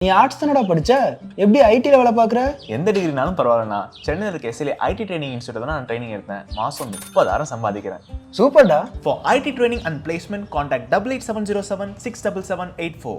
நீ ஆர்ட்ஸ் தானடா படிச்ச, எப்படி ஐடில வேலை பார்க்குற? எந்த டிகிரினாலும் பரவாயில்லண்ணா. சென்னையில் இருக்க எஸ்எல்ஏ ஐடி ட்ரைனிங் இன்ஸ்டியூட் தான் நான் ட்ரைனிங் எடுத்தேன். மாதம் 30,000 சம்பாதிக்கிறேன். சூப்பர்டா. For IT training and placement, contact 88707 67784.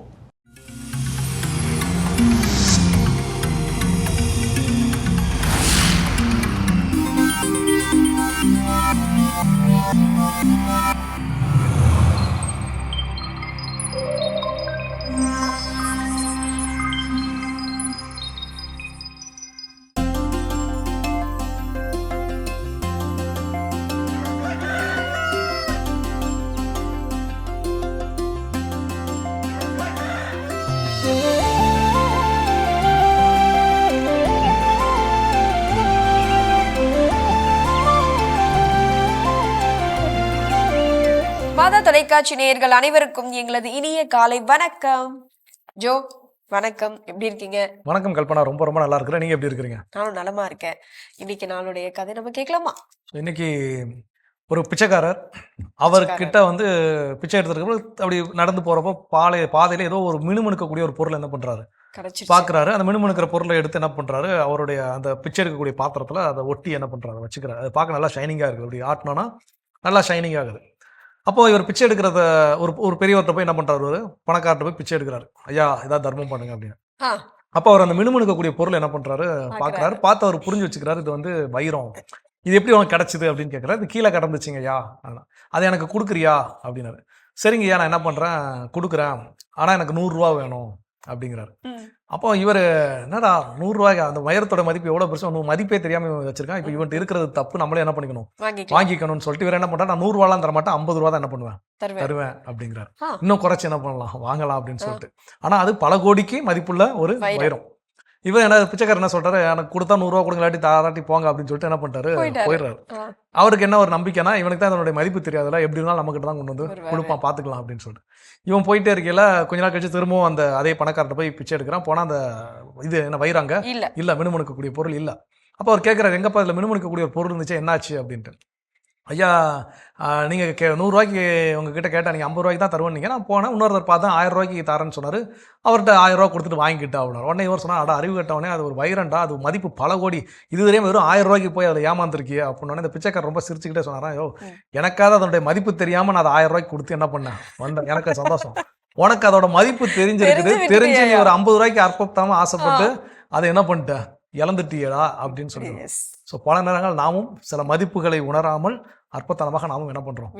மாதா தொலைக்காட்சி நேயர்கள் அனைவருக்கும் எங்களது இனிய காலை வணக்கம். ஜோ வணக்கம், எப்படி இருக்கீங்க? வணக்கம் கல்பனா, ரொம்ப ரொம்ப நல்லா இருக்கிறேன். நீங்க எப்படி இருக்கிறீங்க? நானும் நலமா இருக்கேன். இன்னைக்கு நாளுடைய கதை நம்ம கேட்கலாமா? இன்னைக்கு ஒரு பிச்சைக்காரர், அவர்கிட்ட வந்து பிச்சை எடுத்துருக்க அப்படி நடந்து போறப்போ பாதையில ஏதோ ஒரு மினுமினுக்கக்கூடிய ஒரு பொருள் என்ன பண்றாரு பாக்குறாரு. அந்த மினுமினுக்கிற பொருளை எடுத்து என்ன பண்றாரு, அவருடைய அந்த பிச்சை எடுக்கக்கூடிய பாத்திரத்துல அதை ஒட்டி என்ன பண்றாரு வச்சுக்கிறாரு. அது பார்க்க நல்லா ஷைனிங்கா இருக்குது. அப்படி ஆட்டினோன்னா நல்லா ஷைனிங் ஆகுது. அப்போ இவர் பிச்சை எடுக்கிறத ஒரு பெரியவர்கிட்ட போய் என்ன பண்றாரு, ஒரு பணக்கார்ட்ட போய் பிச்சை எடுக்கிறாரு. ஐயா ஏதாவது தர்மம் பண்ணுங்க அப்படின்னு. அப்போ அவர் அந்த மினுமினுக்கக்கூடிய பொருள் என்ன பண்றாரு பாக்குறாரு. பார்த்து அவர் புரிஞ்சு வச்சுக்கிறாரு, இது வந்து வைரம், இது எப்படி உனக்கு கிடைச்சது அப்படின்னு கேட்குறாரு. இது கீழே கிடந்துச்சுங்க ஐயா, அதை எனக்கு கொடுக்குறியா அப்படின்னாரு. சரிங்க ஐயா, நான் என்ன பண்றேன் கொடுக்குறேன், ஆனா எனக்கு 100 ரூபா வேணும் அப்படிங்கிறாரு. அப்போ இவர் என்னடா 100 ரூபாய்க்கு, அந்த வைரத்தோட மதிப்பு எவ்வளவு பெருசு, ஒன்றும் மதிப்பே தெரியாம வச்சிருக்கான். இப்போ இவன்ட்டு இருக்கிறது தப்பு, நம்மளே என்ன பண்ணிக்கணும் வாங்கிக்கணும்னு சொல்லிட்டு இவர் என்ன பண்றாரு, நான் 100 ரூபாலாம் தர மாட்டேன், 50 ரூபா தான் என்ன பண்ணுவேன் தருவேன் அப்படிங்கிறாரு. இன்னும் குறைச்சு என்ன பண்ணலாம் வாங்கலாம் அப்படின்னு சொல்லிட்டு. ஆனா அது பல கோடிக்கு மதிப்புள்ள ஒரு வைரம். இவன் என்ன பிச்சைக்காரர் என்ன சொல்றாரு, எனக்கு கொடுத்தா 100 ரூபா கொடுங்க, இல்லாட்டி தாராட்டி போங்க அப்படின்னு சொல்லிட்டு என்ன பண்றாரு போயிடுறாரு. அவருக்கு என்ன ஒரு நம்பிக்கைனா, இவனுக்கு தான் அதனுடைய மதிப்பு தெரியாதுல, எப்படி இருந்தாலும் நம்ம கிட்ட தான் கொண்டு வந்து கொடுப்பான், பாத்துக்கலாம் அப்படின்னு சொல்லிட்டு இவன் போயிட்டே இருக்கையில கொஞ்ச நாள் கழிச்சு திரும்பவும் அந்த அதே பணக்காரர்கிட்ட போய் பிச்சை எடுக்கிறான். போனா அந்த இது என்ன வைராங்க இல்ல, மினுமினுக்கக்கூடிய பொருள் இல்ல. அப்போ அவர் கேட்கிறாரு, எங்கப்பா இதுல மினுமினுக்கக்கூடிய ஒரு பொருள் இருந்துச்சு, என்னாச்சு அப்படின்ட்டு. ஐயா நீங்க 100 ரூபாய்க்கு உங்ககிட்ட கேட்டா நீங்க 50 ரூபாய்க்கு தான் தருவீங்க, நான் போனேன், இன்னொருத்தர் பார்த்தா 1000 ரூபாய்க்கு தரேன்னு சொன்னாரு, அவர்கிட்ட 1000 ரூபா கொடுத்துட்டு வாங்கிக்கிட்டா அப்படின்னா. உடனே இவர் சொன்னா, அட அறிவு கட்டவனே, அது ஒரு வைரண்டா, அது மதிப்பு பல கோடி, இதுவரையும் வெறும் 1000 ரூபாய்க்கு போய் அதில் ஏமாந்துருக்கிய அப்படின்னு. இந்த பிச்சைக்காரர் ரொம்ப சிரிச்சுக்கிட்டே சொன்னாரா, யோ எனக்காவது அதனுடைய மதிப்பு தெரியாம நான் அதை 1000 ரூபாய்க்கு கொடுத்து என்ன பண்ணேன் வந்தேன், எனக்கு சந்தோஷம், உனக்கு அதோட மதிப்பு தெரிஞ்சிருக்குது, தெரிஞ்சு நீ ஒரு 50 ரூபாய்க்கு அற்புதமா ஆசைப்பட்டு அதை என்ன பண்ணிட்ட இழந்துட்டியடா அப்படின்னு சொல்லுங்க. ஸோ பல நேரங்கள் நாமும் சில மதிப்புகளை உணராமல் அற்பத்தனமாக நாமும் என்ன பண்றோம்,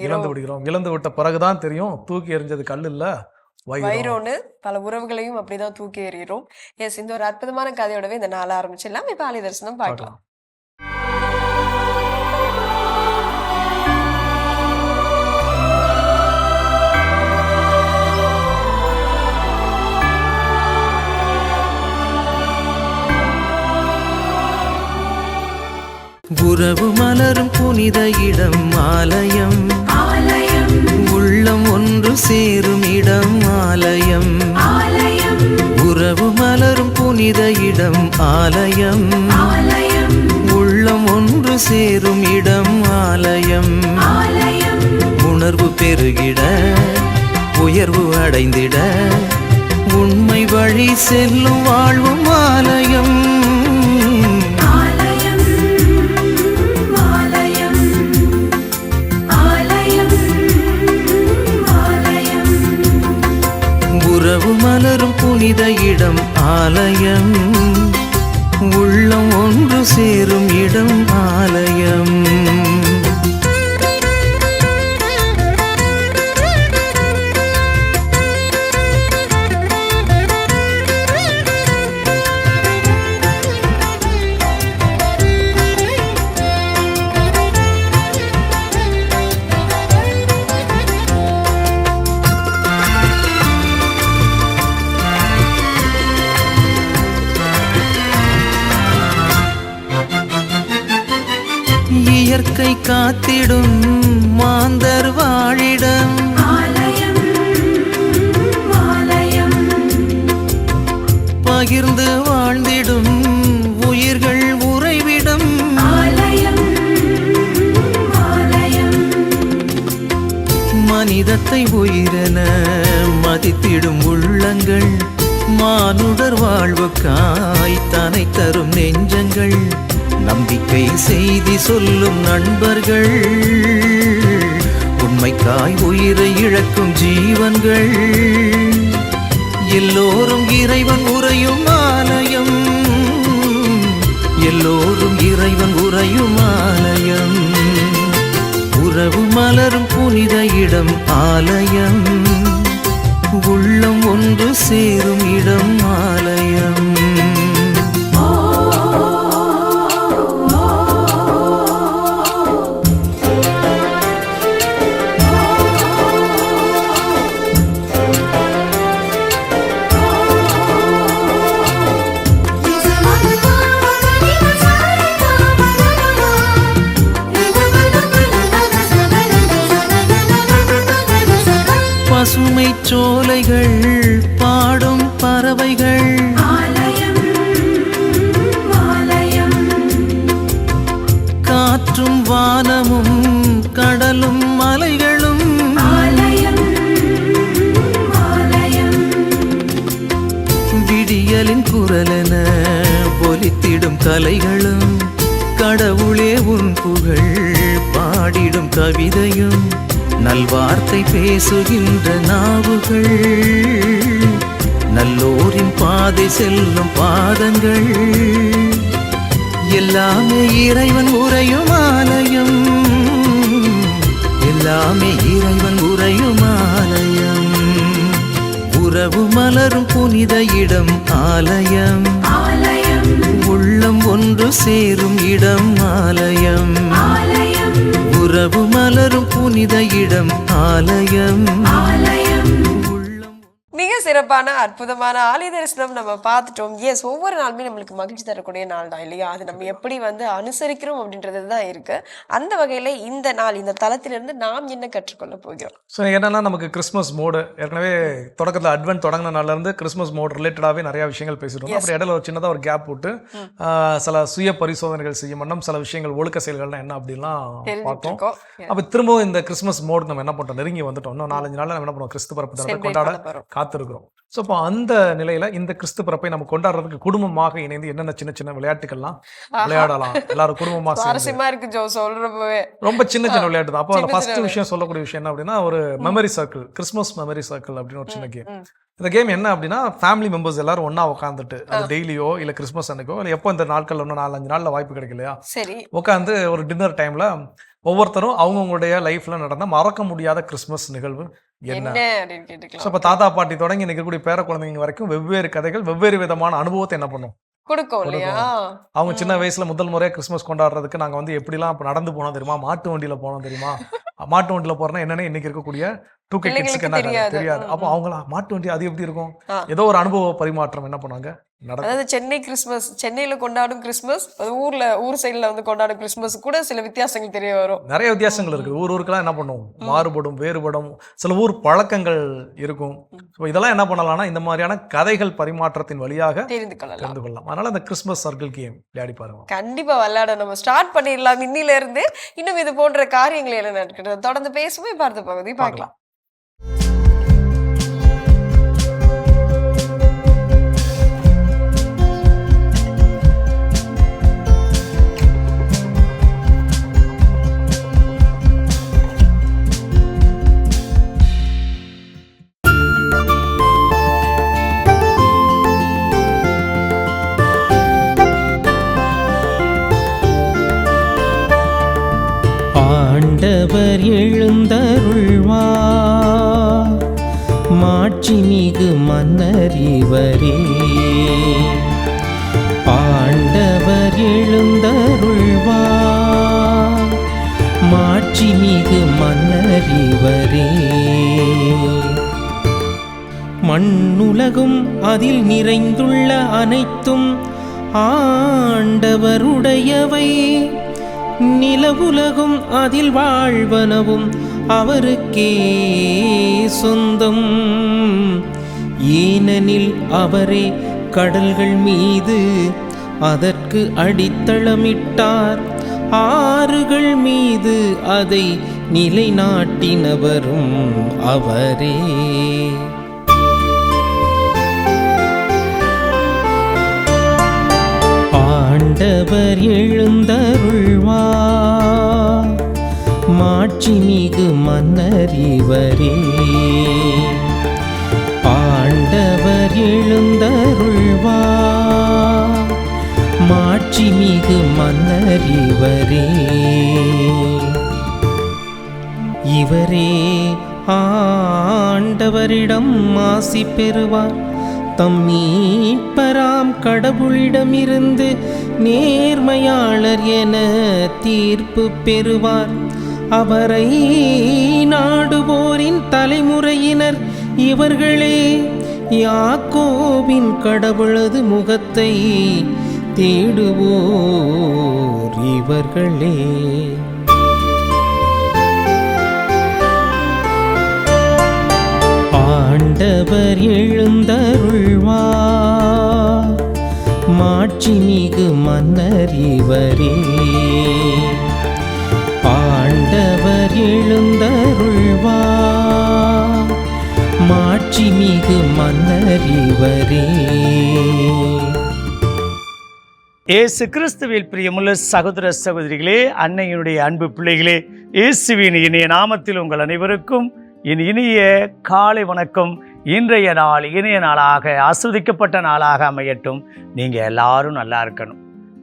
இழந்து விடுகிறோம். இழந்து விட்ட பிறகுதான் தெரியும், தூக்கி எறிஞ்சது கல் இல்ல வைரோன்னு. பல உறவுகளையும் அப்படிதான் தூக்கி எறிகிறோம். எஸ், இந்த ஒரு அற்புதமான கதையோடவே இந்த நாள் ஆரம்பிச்சிடலாம். இப்ப ஆலய தரிசனம் பார்க்கலாம். உறவு மலரும் புனித இடம் ஆலயம், உள்ளம் ஒன்று சேரும் இடம் ஆலயம். உறவு மலரும் புனித இடம் ஆலயம், உள்ளம் ஒன்று சேரும் இடம் ஆலயம். உணர்வு பெருகிட உயர்வு அடைந்திட உண்மை வழி செல்லும் வாழ்வும் ஆலயம். உறவு மலரும் புனித இடம் ஆலயம், உள்ளம் ஒன்று சேரும் இடம் ஆலயம். இயற்கை காத்திடும் மாந்தர் வாழிடம், பகிர்ந்து வாழ்ந்திடும் உயிர்கள் உறைவிடம். மனிதத்தை உயிரென மதித்திடும் உள்ளங்கள் மானுடர் வாழ்வுக்காய் தனை தரும் நெஞ்சங்கள், நம்பிக்கை செய்தி சொல்லும் நண்பர்கள், உண்மைக்காய் உயிரை இழக்கும் ஜீவன்கள், எல்லோரும் இறைவன் உறையும் ஆலயம், எல்லோரும் இறைவன் உறையும் ஆலயம், உறவு மலரும் புனித இடம் ஆலயம், உள்ளம் ஒன்று சேரும் இடம் ஆலயம். பசுமை சோலைகள் பாடும் பறவைகள், காற்றும் வானமும் கடலும் மலைகளும், விடியலின் குரலென ஒலித்திடும் கலைகளும், கடவுளே உன் புகழ் பாடிடும் கவிதையும், நல்வார்த்தை பேசுகின்ற நாவுகள், நல்லோரின் பாதை செல்லும் பாதங்கள், எல்லாமே இறைவன் உறையும் ஆலயம், எல்லாமே இறைவன் உறையும் ஆலயம், உறவு மலரும் புனித இடம் ஆலயம், உள்ளம் ஒன்று சேரும் இடம் ஆலயம், உறவு மலரும் புனித இடம் ஆலயம். மிக சிறப்பான அற்புதமான ஆலய தரிசனம் நம்ம பார்த்துட்டோம். எஸ், ஒவ்வொரு நாளுமே நம்மளுக்கு மகிழ்ச்சி தரக்கூடிய நாள் தான் இல்லையா? அது நம்ம எப்படி அனுசரிக்கிறோம் அப்படின்றது தான் இருக்கு. அந்த வகையில இந்த நாள், இந்த தளத்திலிருந்து நாம் என்ன கற்றுக்கொள்ள போகிறோம்? ஸோ என்னன்னா, நமக்கு கிறிஸ்மஸ் மோடு ஏற்கனவே தொடக்கத்தில் அட்வென்ட் தொடங்கின நாள்ல இருந்து கிறிஸ்மஸ் மோடு ரிலேட்டடாகவே நிறைய விஷயங்கள் பேசிட்டோம். அப்புறம் இடையில ஒரு சின்னதாக ஒரு கேப் போட்டு சில சுய பரிசோதனைகள் செய்யும் வண்ணம் சில விஷயங்கள், ஒழுக்க செயல்கள்லாம் என்ன அப்படின்லாம் பார்த்தோம். அப்போ திரும்பவும் இந்த கிறிஸ்மஸ் மோடு நம்ம என்ன பண்ணிட்டோம், நெருங்கி வந்துட்டோம். இன்னும் 4-5 நாள் நம்ம என்ன பண்ணுவோம், கிறிஸ்து பிறப்பு தினத்தை கொண்டாட காத்திருக்கிறோம். ஸோ இப்போ அந்த நிலையில இந்த கிறிஸ்து பிறப்பை நம்ம கொண்டாடுறதுக்கு குடும்பமாக இணைந்து என்னென்ன சின்ன சின்ன விளையாட்டுகள்லாம் விளையாடலாம், எல்லாரும் குடும்பமா சுவாரஸ்யமா இருக்கு ஜோ சொல்றப்பவே. ரொம்ப சின்ன சின்ன விளையாட்டு தான். அப்போ ஃபர்ஸ்ட் விஷயம் சொல்லக்கூடிய விஷயம் என்ன அப்படின்னா, ஒரு memory circle, Christmas memory circle அப்படின்னு ஒரு சின்ன கேம். இந்த கேம் என்ன அப்படின்னா, ஃபேமிலி மெம்பர்ஸ் எல்லாரும் ஒன்னா உட்காந்துட்டு, அது டெய்லியோ இல்ல கிறிஸ்மஸ் அன்னைக்கோ இல்ல எப்போ இந்த நாட்கள் இன்னும் 4-5 நாள்ல வாய்ப்பு கிடைக்கலையா, சரி, உட்காந்து ஒரு டின்னர் டைம்ல ஒவ்வொருத்தரும் அவங்கவுங்களுடைய லைஃப்ல நடந்த மறக்க முடியாத கிறிஸ்மஸ் நிகழ்வு என்ன அப்படின்னு கேட்டுக்கலாம். இப்ப தாத்தா பாட்டி தொடங்கி நிற்கக்கூடிய பேர குழந்தைங்க வரைக்கும் வெவ்வேறு கதைகள், வெவ்வேறு விதமான அனுபவத்தை என்ன பண்ணும், கொடுக்கும் இல்லையா? அவங்க சின்ன வயசுல முதல் முறையா கிறிஸ்மஸ் கொண்டாடுறதுக்கு நாங்க வந்து எப்படிலாம் நடந்து போனோம் தெரியுமா, மாட்டு வண்டியில போனோம் தெரியுமா, மாட்டு வண்டியில போறோம்னா என்னன்னு இன்னைக்கு இருக்கக்கூடிய 2K கிட்ஸ்க்கு என்ன தெரியாது. அப்போ அவங்களா மாட்டு வண்டி அது எப்படி இருக்கும், ஏதோ ஒரு அனுபவ பரிமாற்றம் என்ன பண்ணாங்க. அதாவது சென்னை கிறிஸ்மஸ், சென்னையில கொண்டாடும் கிறிஸ்மஸ், ஊர் சைட்ல கொண்டாடும் கிறிஸ்மஸ் கூட சில வித்தியாசங்கள் தெரிய வரும். நிறைய வித்தியாசங்கள் இருக்கு. ஊருக்கெல்லாம் என்ன பண்ணுவோம், மாறுபடும், வேறுபடும், சில ஊர் பழக்கங்கள் இருக்கும். இதெல்லாம் என்ன பண்ணலாம்னா, இந்த மாதிரியான கதைகள் பரிமாற்றத்தின் வழியாக தெரிந்து கொள்ளலாம். அதனால இந்த கிறிஸ்மஸ் சர்க்கிள் கேம் விளையாடி பாருங்க. கண்டிப்பா விளையாட நம்ம ஸ்டார்ட் பண்ணிடலாம். இன்னில இருந்து இன்னும் இது போன்ற காரியங்கள் என்ன நடக்கிறது தொடர்ந்து பேசுமே பார்த்த பகுதி பார்க்கலாம். ஆண்டவர் எழுந்தருள்வார், மாட்சி மிகு மன்னர் இவரே. ஆண்டவர் எழுந்தருள்வார், மாட்சி மிகு மன்னர் இவரே. மண்ணுலகும் அதில் நிறைந்துள்ள அனைத்தும் ஆண்டவருடையவை, நிலவுலகும் அதில் வாழ்வனவும் அவருக்கே சொந்தம். ஏனெனில் அவரே கடல்கள் மீது அதற்கு அடித்தளமிட்டார், ஆறுகள் மீது அதை நிலைநாட்டினவரும் அவரே. ஆண்டவர் எழுந்தருள்வார் மாட்சிமிகு மன்னர் இவரே. ஆண்டவர் எழுந்தருள்வார் மாட்சிமிகு மன்னர் இவரே. இவரே ஆண்டவரிடம் ஆசி பெறுவார் தம் மீட்பராம் கடவுளிடமிருந்து நேர்மையாளர் என தீர்ப்பு பெறுவார். அவரை நாடுவோரின் தலைமுறையினர் இவர்களே. யாக்கோபின் கடவுளது முகத்தை தேடுவோர் இவர்களே. ஆண்டவர் எழுந்தருள்வார் மாட்சிமிகு மன்னர் இவரே. ஆண்டவர் எழுந்தருள்வார் மாட்சிமிகு மன்னர் இவரே. இயேசு கிறிஸ்துவில் பிரியமுள்ள சகோதர சகோதரிகளே, அன்னையினுடைய அன்பு பிள்ளைகளே, இயேசுவின் இனிய நாமத்தில் உங்கள் அனைவருக்கும் என் இனிய காலை வணக்கம். இன்றைய நாள் இனிய நாளாக ஆஸ்வதிக்கப்பட்ட நாளாக அமையட்டும். நீங்கள் எல்லாரும் நல்லா இருக்கணும்,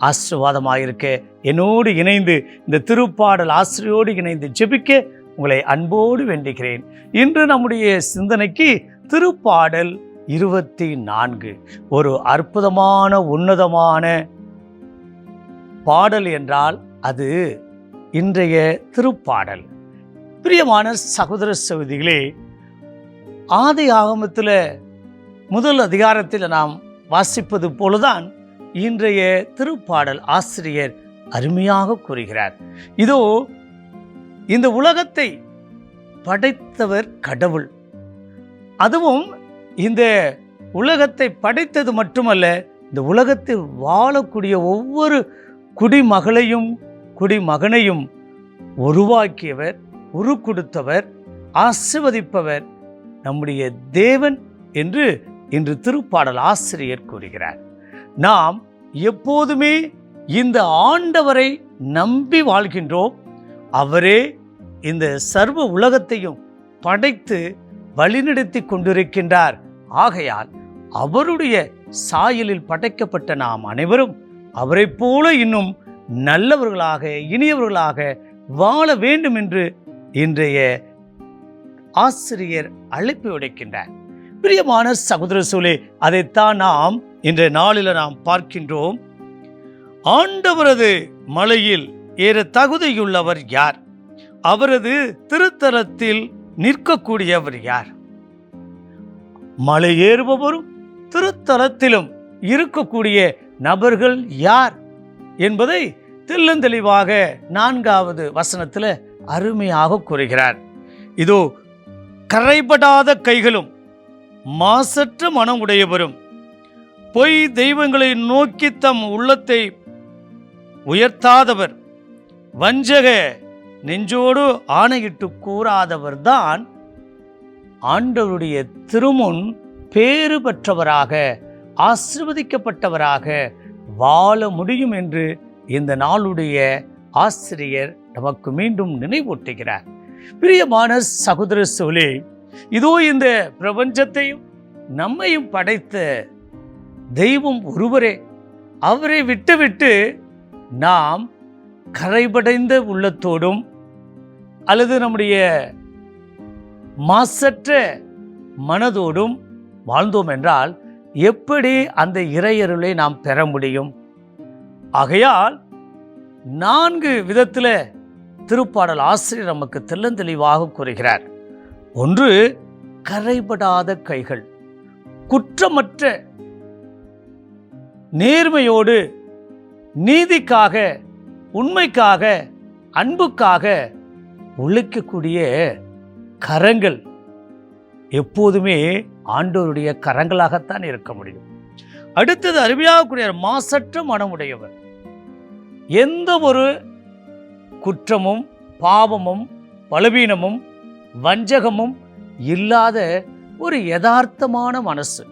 ஆசீர்வாதமாக இருக்க என்னோடு இணைந்து இந்த திருப்பாடல் ஆசிரியோடு இணைந்து ஜெபிக்க உங்களை அன்போடு வேண்டுகிறேன். இன்று நம்முடைய சிந்தனைக்கு திருப்பாடல் 24 ஒரு அற்புதமான உன்னதமான பாடல் என்றால் அது இன்றைய திருப்பாடல். பிரியமான சகோதர சகோதரிகளே, ஆதி ஆகமத்தில் முதல் அதிகாரத்தில் நாம் வாசிப்பது போலதான் இன்றைய திருப்பாடல் ஆசிரியர் அருமையாக கூறுகிறார். இதோ இந்த உலகத்தை படைத்தவர் கடவுள். அதுவும் இந்த உலகத்தை படைத்தது மட்டுமல்ல, இந்த உலகத்தில் வாழக்கூடிய ஒவ்வொரு குடிமகளையும் குடிமகனையும் உருவாக்கியவர், உருக்கொடுத்தவர், ஆசீர்வதிப்பவர் நம்முடைய தேவன் என்று இன்று திருப்பாடல் ஆசிரியர் கூறுகிறார். நாம் எப்போதுமே இந்த ஆண்டவரை நம்பி வாழ்கின்றோம். அவரே இந்த சர்வ உலகத்தையும் படைத்து வழிநடத்தி கொண்டிருக்கின்றார். ஆகையால் அவருடைய சாயலில் படைக்கப்பட்ட நாம் அனைவரும் அவரை போல இன்னும் நல்லவர்களாக இனியவர்களாக வாழ வேண்டும் என்று இன்றைய ஆசிரியர் அழைப்பு விடுக்கின்றார். பிரியமான சகோதர சூழலே, அதைத்தான் நாம் இன்றைய நாளில் நாம் பார்க்கின்றோம். ஆண்டவரது மலையில் ஏற தகுதியுள்ளவர் யார்? அவரது திருத்தலத்தில் நிற்கக்கூடியவர் யார்? மலை ஏறுபவரும் திருத்தலத்திலும் இருக்கக்கூடிய நபர்கள் யார் என்பதை தெள்ளந்தெளிவாக 4வது வசனத்தில் அருமையாக கூறுகிறார். இதோ கரைபடாத கைகளும் மாசற்ற மனம் உடையவரும் பொய் தெய்வங்களை நோக்கி தம் உள்ளத்தை உயர்த்தாதவர், வஞ்சக நெஞ்சோடு ஆணையிட்டு கூறாதவர் தான் ஆண்டவருடைய திருமுன் பேறு பெற்றவராக ஆசீர்வதிக்கப்பட்டவராக வாழ முடியும் என்று இந்த நாளுடைய ஆசிரியர் நமக்கு மீண்டும் நினைவூட்டுகிறார். பிரியமான சகோதர சோலே, இதோ இந்த பிரபஞ்சத்தையும் நம்மையும் படைத்த தெய்வம் ஒருவரே. அவரை விட்டுவிட்டு நாம் கரைபடைந்த உள்ளத்தோடும் அல்லது நம்முடைய மாசற்ற மனதோடும் வாழ்ந்தோம் என்றால் எப்படி அந்த இறையருளை நாம் பெற முடியும்? ஆகையால் 4 விதத்தில் திருப்பாடல் ஆசிரியர் நமக்கு தெள்ளந்தெளிவாக கூறுகிறார். ஒன்று, கரைபடாத கைகள். குற்றமற்ற நேர்மையோடு நீதிக்காக உண்மைக்காக அன்புக்காக உழைக்கக்கூடிய கரங்கள் எப்போதுமே ஆண்டவருடைய கரங்களாகத்தான் இருக்க முடியும். அடுத்தது அருமையாக கூடிய மாசற்ற மனமுடையவர். எந்த ஒரு குற்றமும் பாவமும் பலவீனமும் வஞ்சகமும் இல்லாத ஒரு யதார்த்தமான மனசு.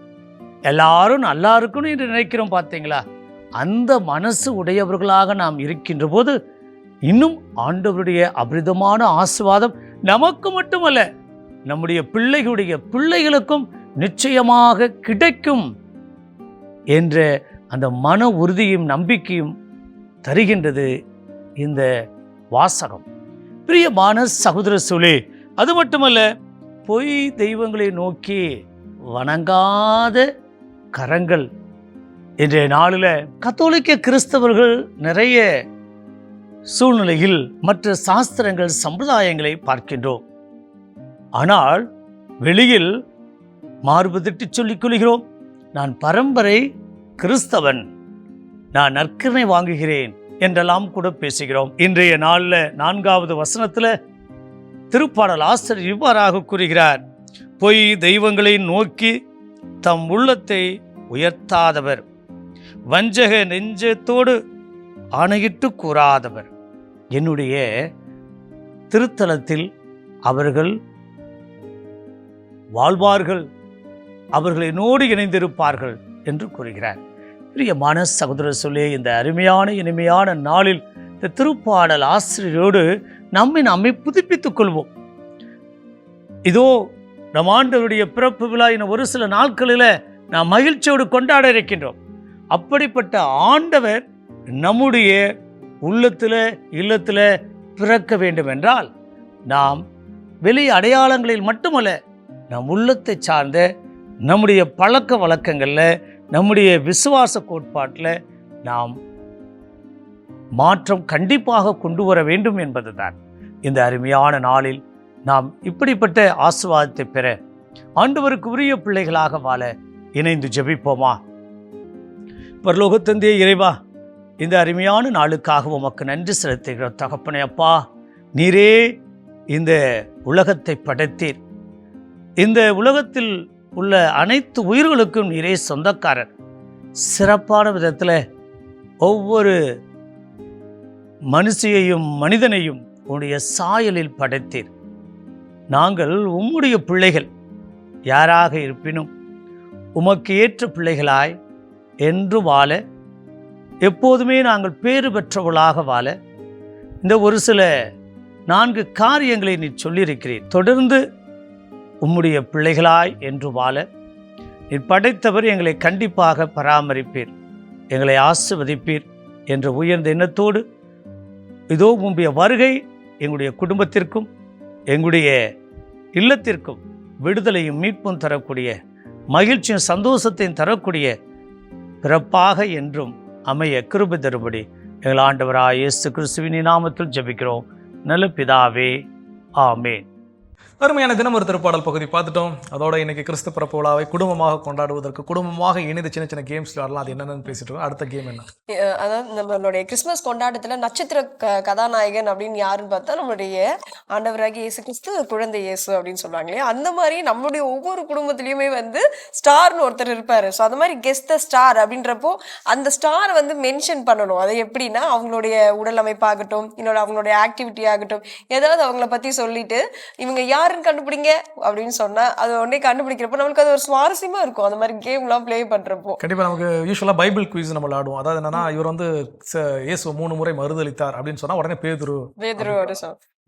எல்லாரும் நல்லா இருக்கணும் என்று நினைக்கிறோம் பார்த்தீங்களா? அந்த மனசு உடையவர்களாக நாம் இருக்கின்ற போது இன்னும் ஆண்டவருடைய அபரிதமான ஆசீர்வாதம் நமக்கு மட்டுமல்ல, நம்முடைய பிள்ளைகளுடைய பிள்ளைகளுக்கும் நிச்சயமாக கிடைக்கும் என்ற அந்த மன உறுதியும் நம்பிக்கையும் தருகின்றது இந்த வாசகம். பிரியமான சகோதர சூழே, அது மட்டுமல்ல, பொய் தெய்வங்களை நோக்கி வணங்காத கரங்கள். இன்றைய நாளில் கத்தோலிக்க கிறிஸ்தவர்கள் நிறைய சூழ்நிலையில் மற்ற சாஸ்திரங்கள் சம்பிரதாயங்களை பார்க்கின்றோம். ஆனால் வெளியில் மார்பு தட்டி சொல்லிக் கொள்கிறோம், நான் பரம்பரை கிறிஸ்தவன், நான் நற்கருணை வாங்குகிறேன் என்றெல்லாம் கூட பேசுகிறோம். இன்றைய நாளில் 4வது வசனத்தில் திருப்பாடல் ஆசிரியர் இவ்வாறாக கூறுகிறார், பொய் தெய்வங்களை நோக்கி தம் உள்ளத்தை உயர்த்தாதவர், வஞ்சக நெஞ்சத்தோடு ஆணையிட்டு கூறாதவர். என்னுடைய திருத்தலத்தில் அவர்கள் வாழ்வார்கள், அவர்கள் என்னோடு இணைந்திருப்பார்கள் என்று கூறுகிறார். பிரியமான சகோதர சொல்லே, இந்த அருமையான இனிமையான நாளில் இந்த திருப்பாடல் ஆசிரியரோடு நம்மை புதுப்பித்துக் கொள்வோம். இதோ நம் ஆண்டவருடைய பிறப்பு விழா இன்னும் ஒரு சில நாட்களில் நாம் மகிழ்ச்சியோடு கொண்டாட இருக்கின்றோம். அப்படிப்பட்ட ஆண்டவர் நம்முடைய உள்ளத்தில் இல்லத்தில் பிறக்க வேண்டும் என்றால் நாம் வெளி அடையாளங்களில் மட்டுமல்ல, நம் உள்ளத்தை சார்ந்த நம்முடைய பழக்க வழக்கங்களில், நம்முடைய விசுவாச கோட்பாட்டில் நாம் மாற்றம் கண்டிப்பாக கொண்டு வர வேண்டும் என்பதுதான். இந்த அருமையான நாளில் நாம் இப்படிப்பட்ட ஆசீர்வாதத்தை பெற ஆண்டவருக்கு உரிய பிள்ளைகளாக வாழ இணைந்து ஜெபிப்போமா? பரலோக தந்தையே இறைவா, இந்த அருமையான நாளுக்காக உமக்கு நன்றி செலுத்துகிறோம். தகப்பனே அப்பா, நீரே இந்த உலகத்தை படைத்தீர். இந்த உலகத்தில் உள்ள அனைத்து உயிர்களுக்கும் நீரே சொந்தக்காரர். சிறப்பான விதத்தில் ஒவ்வொரு மனுஷியையும் மனிதனையும் உன்னுடைய சாயலில் படைத்தீர். நாங்கள் உம்முடைய பிள்ளைகள் யாராக இருப்பினும் உமக்கு ஏற்ற பிள்ளைகளாய் என்று வாழ, எப்போதுமே நாங்கள் பேறு பெற்றவர்களாக வாழ இந்த ஒரு சில 4 காரியங்களை நீ சொல்லியிருக்கிறீர். தொடர்ந்து உம்முடைய பிள்ளைகளாய் என்று வாழ நீர் படைத்தவர் எங்களை கண்டிப்பாக பராமரிப்பீர், எங்களை ஆசீர்வதிப்பீர் என்ற உயர்ந்த எண்ணத்தோடு இதோ உம்முடைய வருகை எங்களுடைய குடும்பத்திற்கும் எங்களுடைய இல்லத்திற்கும் விடுதலையும் மீட்பும் தரக்கூடிய, மகிழ்ச்சியும் சந்தோஷத்தையும் தரக்கூடிய பிறப்பாக என்றும் அமைய கிருபை தரும்படி எங்கள் ஆண்டவராகிய இயேசு கிறிஸ்துவின் நாமத்தில் ஜெபிக்கிறோம் நல்ல பிதாவே, ஆமென். அருமையான தினம் ஒரு திருப்பாடல் பகுதி பார்த்துட்டோம். அதோட இன்னைக்கு கிறிஸ்து பிறப்பு விழாவை குடும்பமாக கொண்டாடுவதற்கு குடும்பமாக இணைந்து சின்ன சின்ன கேம்ஸ் விளையாடலாம். அது என்னென்னு பேசிட்டு இருக்கோம். அடுத்த கேம் என்ன? அதாவது நம்மளுடைய கிறிஸ்துமஸ் கொண்டாட்டத்துல நட்சத்திர கதாநாயகன் அப்படின்னு யாருன்னு பார்த்தா நம்மளுடைய ஆண்டவராகிய இயேசு கிறிஸ்து, குழந்தை இயேசு அப்படின்னு சொல்லுவாங்க இல்லையா? அந்த மாதிரி நம்மளுடைய ஒவ்வொரு குடும்பத்திலயுமே வந்து ஸ்டார்னு ஒருத்தர் இருப்பாரு. ஸோ அந்த மாதிரி கெஸ் த ஸ்டார் அப்படின்றப்போ அந்த ஸ்டாரை வந்து மென்ஷன் பண்ணணும். அது எப்படின்னா அவங்களுடைய உடல் அமைப்பாகட்டும், இன்னொரு அவங்களுடைய ஆக்டிவிட்டி ஆகட்டும், ஏதாவது அவங்கள பத்தி சொல்லிட்டு இவங்க யாருன்னு கண்டுபிடிங்க அப்படின்னு சொன்னா அது உடனே கண்டுபிடிக்கிறப்போ நம்மளுக்கு அது ஒரு சுவாரஸ்யமா இருக்கும். அந்த மாதிரி கேம்லாம் பிளே பண்றப்போ கண்டிப்பா நமக்கு யூஸ்வலா பைபிள் குவிஸ் நம்ம விளையாடுவோம். அதாவது என்னன்னா, இவர் வந்து இயேசு 3 முறை மறுதளித்தார் அப்படின்னு சொன்னா உடனே பேதுரு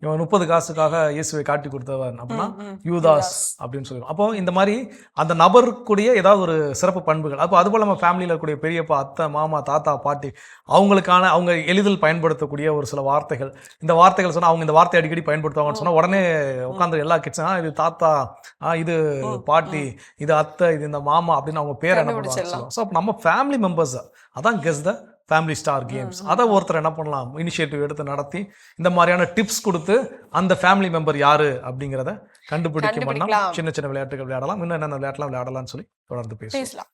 இவன் 30 காசுக்காக இயேசுவை காட்டி கொடுத்தவன் அப்படின்னா யூதாஸ் அப்படின்னு சொல்லுவோம். அப்போ இந்த மாதிரி அந்த நபருக்குடைய ஏதாவது ஒரு சிறப்பு பண்புகள், அப்போ அதுபோல் நம்ம ஃபேமிலியில் இருக்கக்கூடிய பெரியப்பா, அத்தை, மாமா, தாத்தா, பாட்டி, அவங்க எளிதில் பயன்படுத்தக்கூடிய ஒரு சில வார்த்தைகள், இந்த வார்த்தைகள் சொன்னால் அவங்க இந்த வார்த்தை அடிக்கடி பயன்படுத்துவாங்கன்னு சொன்னால் உடனே உட்காந்து எல்லா கிட்ஸும் இது தாத்தா, இது பாட்டி, இது அத்தை, இது இந்த மாமா அப்படின்னு அவங்க பேர் என்ன பண்ணுவாங்க. ஸோ அப்போ நம்ம ஃபேமிலி மெம்பர்ஸ் அதான் guess the family star games. அதை ஒருத்தர் என்ன பண்ணலாம், இனிஷியேட்டிவ் எடுத்து நடத்தி இந்த மாதிரியான டிப்ஸ் கொடுத்து அந்த ஃபேமிலி மெம்பர் யாரு அப்படிங்கிறத கண்டுபிடிக்க பண்ணலாம். சின்ன சின்ன விளையாட்டுகள் விளையாடலாம். இன்னும் என்னென்ன விளையாட்டுலாம் விளையாடலாம்னு சொல்லி தொடர்ந்து பேசலாம்.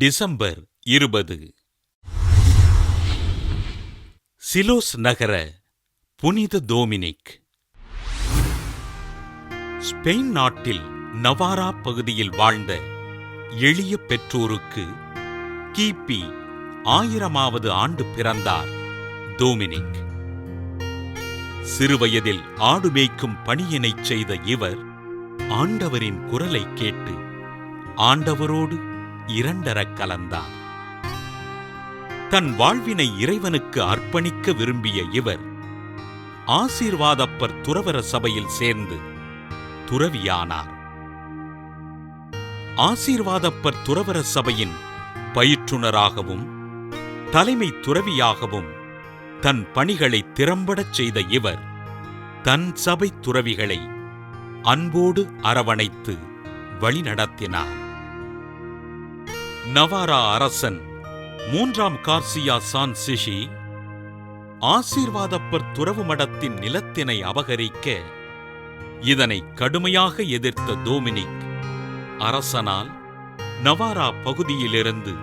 டிசம்பர் 20 சிலோஸ் நகர புனித டோமினிக். ஸ்பெயின் நாட்டில் நவாரா பகுதியில் வாழ்ந்த எளிய பெற்றோருக்கு கிபி 1000வது ஆண்டு பிறந்தார் டோமினிக். சிறுவயதில் ஆடு மேய்க்கும் பணியினைச் செய்த இவர் ஆண்டவரின் குரலை கேட்டு ஆண்டவரோடு இரண்டரக் கலந்தார். தன் வாழ்வினை இறைவனுக்கு அர்ப்பணிக்க விரும்பிய இவர் ஆசீர்வாதப்பர் துறவற சபையில் சேர்ந்து துறவியானார். ஆசீர்வாதப்பர் துறவற சபையின் பயிற்றுனராகவும் தலைமை துறவியாகவும் தன் பணிகளை திறம்படச் செய்த இவர் தன் சபை துறவிகளை அன்போடு அரவணைத்து வழிநடத்தினார். நவாரா அரசன் 3ஆம் கார்சியா சான் சிஷி ஆசீர்வாதப்பர் துறவு மடத்தின் நிலத்தினை அபகரிக்க இதனை கடுமையாக எதிர்த்த டோமினிக் அரசனால் நவாரா பகுதியிலிருந்து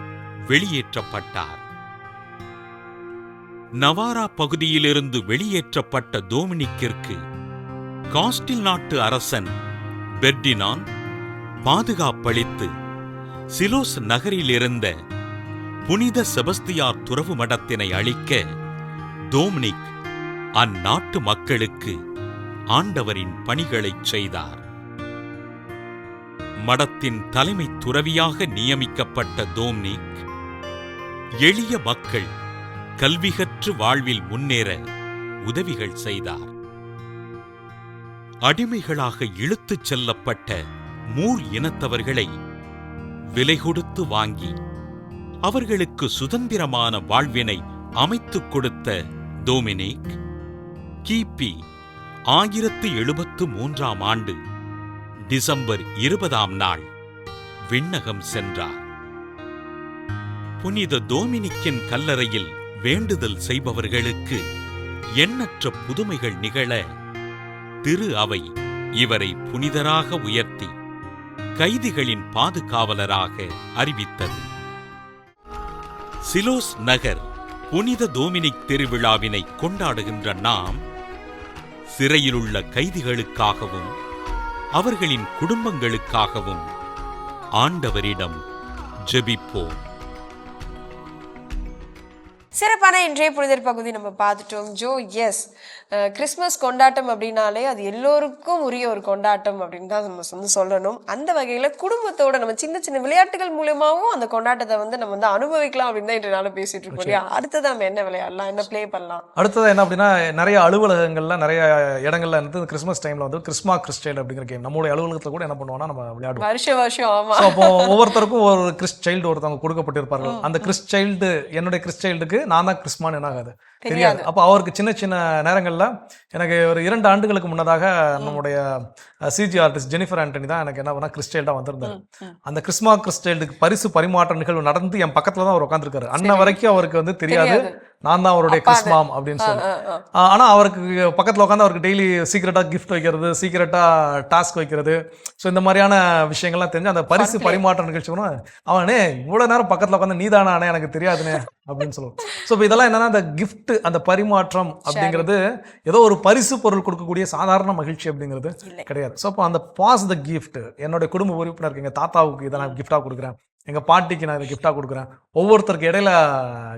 வெளியேற்றப்பட்டார். நவாரா பகுதியிலிருந்து வெளியேற்றப்பட்ட டோமினிக்கிற்கு காஸ்டில் நாட்டு அரசன் பெர்டினான் பாதுகாப்பளித்து சிலோஸ் நகரிலிருந்த புனித செபஸ்தியார் துறவு மடத்தினை அழிக்க டோமினிக் அந்நாட்டு மக்களுக்கு ஆண்டவரின் பணிகளைச் செய்தார். மடத்தின் தலைமை துறவியாக நியமிக்கப்பட்ட டோமினிக் எளிய மக்கள் கல்வி கற்று வாழ்வில் முன்னேற உதவிகள் செய்தார். அடிமைகளாக இழுத்துச் செல்லப்பட்ட மூர் இனத்தவர்களை விலை கொடுத்து வாங்கி அவர்களுக்கு சுதந்திரமான வாழ்வினை அமைத்துக் கொடுத்த டோமினிக் கிபி 1073ஆம் ஆண்டு டிசம்பர் 20ஆம் நாள் விண்ணகம் சென்றார். புனித டோமினிக்கின் கல்லறையில் வேண்டுதல் செய்பவர்களுக்கு எண்ணற்ற புதுமைகள் நிகழ திரு அவை இவரை புனிதராக உயர்த்தி கைதிகளின் பாதுகாவலராக அறிவித்தது. சிலோஸ் நகர் புனித டோமினிக் திருவிழாவினை கொண்டாடுகின்ற நாம் சிறையிலுள்ள கைதிகளுக்காகவும் அவர்களின் குடும்பங்களுக்காகவும் ஆண்டவரிடம் ஜெபிப்போம். சிறப்பான இன்றைய புனிதர் பகுதி நம்ம பார்த்துட்டோம். ஜோ, எஸ், கிறிஸ்மஸ் கொண்டாட்டம் அப்படின்னாலே அது எல்லோருக்கும் உரிய ஒரு கொண்டாட்டம் அப்படின்னு தான் நம்ம வந்து சொல்லணும். அந்த வகையில் குடும்பத்தோட நம்ம சின்ன சின்ன விளையாட்டுகள் மூலமாகவும் அந்த கொண்டாட்டத்தை வந்து நம்ம வந்து அனுபவிக்கலாம் அப்படின்னு தான் இன்றைய நாள் பேசிட்டு இருக்கோம் இல்லையா? அடுத்தது நம்ம என்ன விளையாடலாம், என்ன பிளே பண்ணலாம்? அடுத்தது என்ன அப்படின்னா, நிறைய அலுவலகங்கள்ல நிறைய இடங்கள்ல வந்து கிறிஸ்மஸ் டைம்ல வந்து கிறிஸ்மா கிறிஸ்டைல் அப்படிங்கிற கேம் நம்மளுடைய அலுவலகத்தில் கூட என்ன பண்ணுவோம்னா நம்ம விளையாடுவோம் வருஷம். ஆமா. அப்போ ஒவ்வொருத்தருக்கும் ஒரு கிறிஸ் சைல்டு ஒருத்தவங்க கொடுக்கப்பட்டிருப்பார்கள். அந்த கிறிஸ் சைல்டு, என்னுடைய கிறிஸ் சைல்டுக்கு நான் தான் கிறிஸ்மான்னு என்ன ஆகாது தெரியாது. அப்போ அவருக்கு சின்ன சின்ன நேரங்கள்ல எனக்கு ஒரு 2 ஆண்டுகளுக்கு முன்னதாக நம்முடைய சிஜி ஆர்டிஸ்ட் ஜெனிஃபர் ஆண்டனி தான் எனக்கு என்ன பண்ணா கிறிஸ்டைல்டா வந்திருந்தாரு. அந்த கிறிஸ்மா கிறிஸ்டைல்டுக்கு பரிசு பரிமாற்ற நிகழ்வு நடந்து என் பக்கத்துல தான் அவர் உட்காந்துருக்காரு. அன்ன வரைக்கும் அவருக்கு வந்து தெரியாது நான் தான் அவருடைய கிறிஸ்மாம் அப்படின்னு சொல்லி. ஆனா அவருக்கு பக்கத்துல உட்காந்து அவருக்கு டெய்லி சீக்கிரட்டா கிஃப்ட் வைக்கிறது, சீக்கிரட்டா டாஸ்க் வைக்கிறது, ஸோ இந்த மாதிரியான விஷயங்கள்லாம் தெரிஞ்சு அந்த பரிசு பரிமாற்ற நிகழ்ச்சி அவனே இவ்வளவு நேரம் பக்கத்துல உட்காந்து நீதானே எனக்கு தெரியாதுனே அப்படின்னு சொல்லுவோம். ஸோ இப்போ இதெல்லாம் என்னன்னா, அந்த கிஃப்ட், அந்த பரிமாற்றம் அப்படிங்கிறது ஏதோ ஒரு பரிசு பொருள் கொடுக்கக்கூடிய சாதாரண மகிழ்ச்சி அப்படிங்கிறது கிடையாது. ஸோ அப்போ அந்த பாஸ் த கிஃப்ட், என்னுடைய குடும்ப உறுப்பினருக்கு எங்க தாத்தாவுக்கு இதை நான் கிஃப்டா கொடுக்குறேன், எங்க பாட்டிக்கு நான் இதை கிஃப்டா கொடுக்குறேன், ஒவ்வொருத்தருக்கு இடையில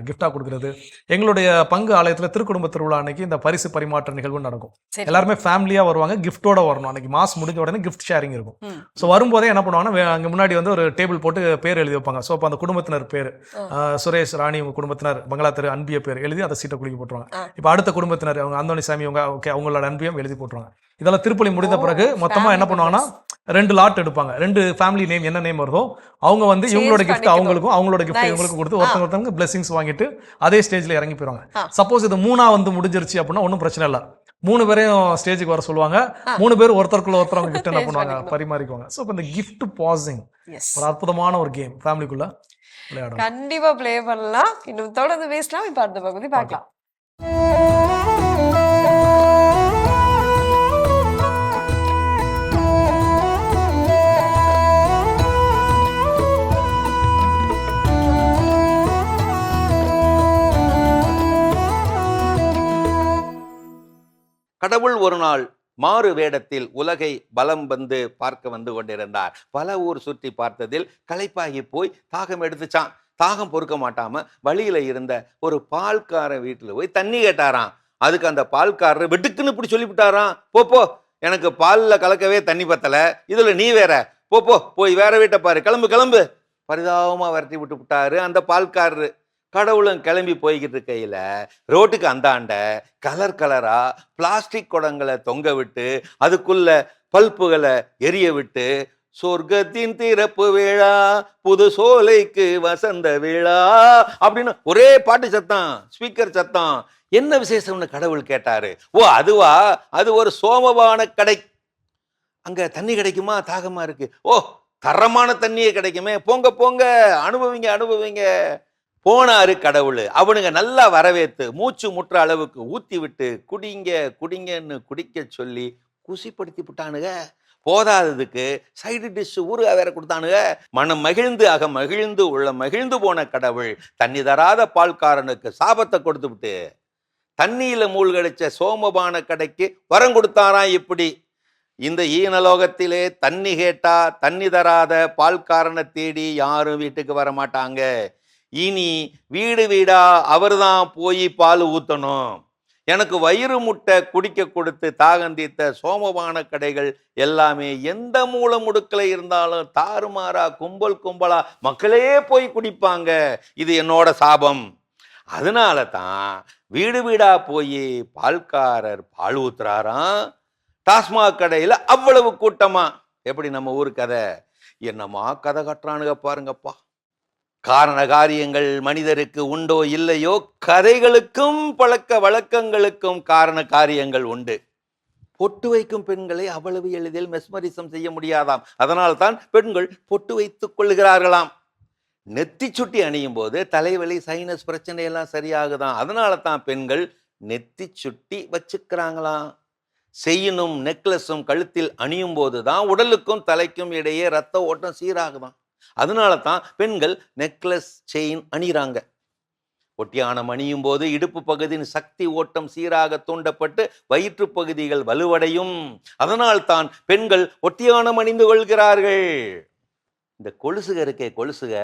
கிஃப்டா கொடுக்கறது. எங்களுடைய பங்கு ஆலயத்துல திருக்குடும்ப திருவிழா அன்னைக்கு இந்த பரிசு பரிமாற்ற நிகழ்வு நடக்கும். எல்லாருமே ஃபேமிலியா வருவாங்க, கிஃப்டோட வரணும். அன்னைக்கு மாஸ் முடிஞ்ச உடனே கிஃப்ட் ஷேரிங் இருக்கும். ஸோ வரும்போதே என்ன பண்ணுவாங்கன்னா, அங்க முன்னாடி வந்து ஒரு டேபிள் போட்டு பேர் எழுதி வைப்பாங்க. ஸோ அப்போ அந்த குடும்பத்தினர் பேர், சுரேஷ், ராணி குடும்பத்தினர், பங்களா தெரு அன்பிய பேர் எழுதி அந்த சீட்டை குளிக்க போட்டுருவாங்க. இப்போ அடுத்த குடும்பத்தினர் அவங்க அந்தோணி சாமி, அவங்களோட அன்பியம் எழுதி போட்டுருவாங்க. இதெல்லாம் திருப்பலி முடிந்த பிறகு மொத்தமா என்ன பண்ணுவாங்கன்னா 2 லாட் எடுப்பாங்க. 2 ஃபேமிலி நேம் என்ன நேம் வருதோ அவங்க வந்து இவங்களோட கிஃப்ட் அவங்களுக்கும், அவங்களோட கிஃப்ட் இவங்களுக்கு கொடுத்து ஒருத்தவங்க பிளெஸிங்ஸ் வாங்கிட்டு அதே ஸ்டேஜ்ல இறங்கி போயிருவாங்க. சப்போஸ் இது 3ஆ வந்து முடிஞ்சிருச்சு அப்படின்னா ஒன்றும் பிரச்சனை இல்லை. 3 பேரையும் ஸ்டேஜுக்கு வர சொல்லுவாங்க. 3 பேர் ஒருத்தருக்குள்ள ஒருத்தர் அவங்க கிஃப்ட் என்ன பண்ணுவாங்க, பரிமாறிக்குவாங்க. ஸோ இந்த கிஃப்ட் பாசிங் ஒரு அற்புதமான ஒரு கேம், ஃபேமிலிக்குள்ள விளையாடும். கண்டிப்பா பிளே பண்ணலாம். இன்னும் தொடர்ந்து பேசலாம். இப்ப அடுத்த பகுதி பார்க்கலாம். கடவுள் ஒரு நாள் மாறு வேடத்தில் உலகை பலம் பார்க்க வந்து கொண்டிருந்தார். பல ஊர் சுற்றி பார்த்ததில் களைப்பாகி போய் தாகம் எடுத்துச்சான். தாகம் பொறுக்க மாட்டாம வழியில இருந்த ஒரு பால்கார வீட்டுல போய் தண்ணி கேட்டாராம். அதுக்கு அந்த பால்காரர் வெட்டுக்குன்னு இப்படி சொல்லிவிட்டாராம், போ எனக்கு பால்ல கலக்கவே தண்ணி பத்தல, இதுல நீ வேற, போ போய் வேற வீட்டை பாரு, கிளம்பு. பரிதாபமா விரட்டி விட்டாரு அந்த பால்காரரு. கடவுளும் கிளம்பி போய்கிட்டு இருக்கையில ரோட்டுக்கு அந்தாண்ட கலரா பிளாஸ்டிக் குடங்களை தொங்க விட்டு அதுக்குள்ள பல்புகளை எரிய விட்டு, சொர்க்கத்தின் திறப்பு விழா புது சோலைக்கு வசந்த விழா அப்படின்னு ஒரே பாட்டு சத்தம், ஸ்பீக்கர் சத்தம். என்ன விசேஷம்னு கடவுள் கேட்டாரு. ஓ அதுவா, அது ஒரு சோமபான கடை, அங்க தண்ணி கிடைக்குமா, தாகமா இருக்கு, ஓ தரமான தண்ணியே கிடைக்குமே, போங்க அனுபவிங்க. போனாரு கடவுள். அவனுங்க நல்லா வரவேத்து மூச்சு முற்ற அளவுக்கு ஊத்தி விட்டு குடிங்கன்னு குடிக்க சொல்லி குசிப்படுத்தி விட்டானுங்க. போதாததுக்கு சைடு டிஷ் ஊறுகாய் வேற கொடுத்தானுங்க. மனம் மகிழ்ந்து மகிழ்ந்து உள்ள மகிழ்ந்து போன கடவுள் தண்ணி தராத பால்காரனுக்கு சாபத்தை கொடுத்து விட்டு தண்ணியில மூழ்கடிச்ச சோமபான கடைக்கு வரம் கொடுத்தாராம். இப்படி இந்த ஈனலோகத்திலே தண்ணி கேட்டா தண்ணி தராத பால்காரனை தேடி யாரும் வீட்டுக்கு வர மாட்டாங்க. இனி வீடா அவர்தான் போய் பால் ஊத்தணும். எனக்கு வயிறு முட்டை குடிக்க கொடுத்து தாகந்தீத்த சோமபான கடைகள் எல்லாமே எந்த மூல முடுக்கல இருந்தாலும் தாறுமாறா கும்பலா மக்களே போய் குடிப்பாங்க. இது என்னோட சாபம். அதனால தான் வீடா போய் பால்காரர் பால் ஊத்துறாராம். டாஸ்மாக் கடையில அவ்வளவு கூட்டமா. எப்படி நம்ம ஊர் கதை, என்னமா கதை கட்டுறானுங்க பாருங்கப்பா. காரண காரியங்கள் மனிதருக்கு உண்டோ இல்லையோ, கதைகளுக்கும் பழக்க வழக்கங்களுக்கும் காரண காரியங்கள் உண்டு. பொட்டு வைக்கும் பெண்களை அவ்வளவு எளிதில் மெஸ்மரிசம் செய்ய முடியாதாம். அதனால்தான் பெண்கள் பொட்டு வைத்துக் கொள்கிறார்களாம். நெத்தி சுட்டி அணியும் போது தலைவலி சைனஸ் பிரச்சனை எல்லாம் சரியாகுதான். அதனால தான் பெண்கள் நெத்தி சுட்டி வச்சுக்கிறாங்களாம். செயினும் நெக்லஸும் கழுத்தில் அணியும் போதுதான் உடலுக்கும் தலைக்கும் இடையே ரத்த ஓட்டம் சீராகுதான். அதனால தான் பெண்கள் நெக்லஸ் செயின் அணிகிறாங்க. ஒட்டியானம் அணியும் போது இடுப்பு பகுதியின் சக்தி ஓட்டம் சீராக தூண்டப்பட்டு வயிற்று பகுதிகள் வலுவடையும். அதனால்தான் பெண்கள் ஒட்டியானம் அணிந்து கொள்கிறார்கள். இந்த கொலுசுக இருக்கே, கொலுசுக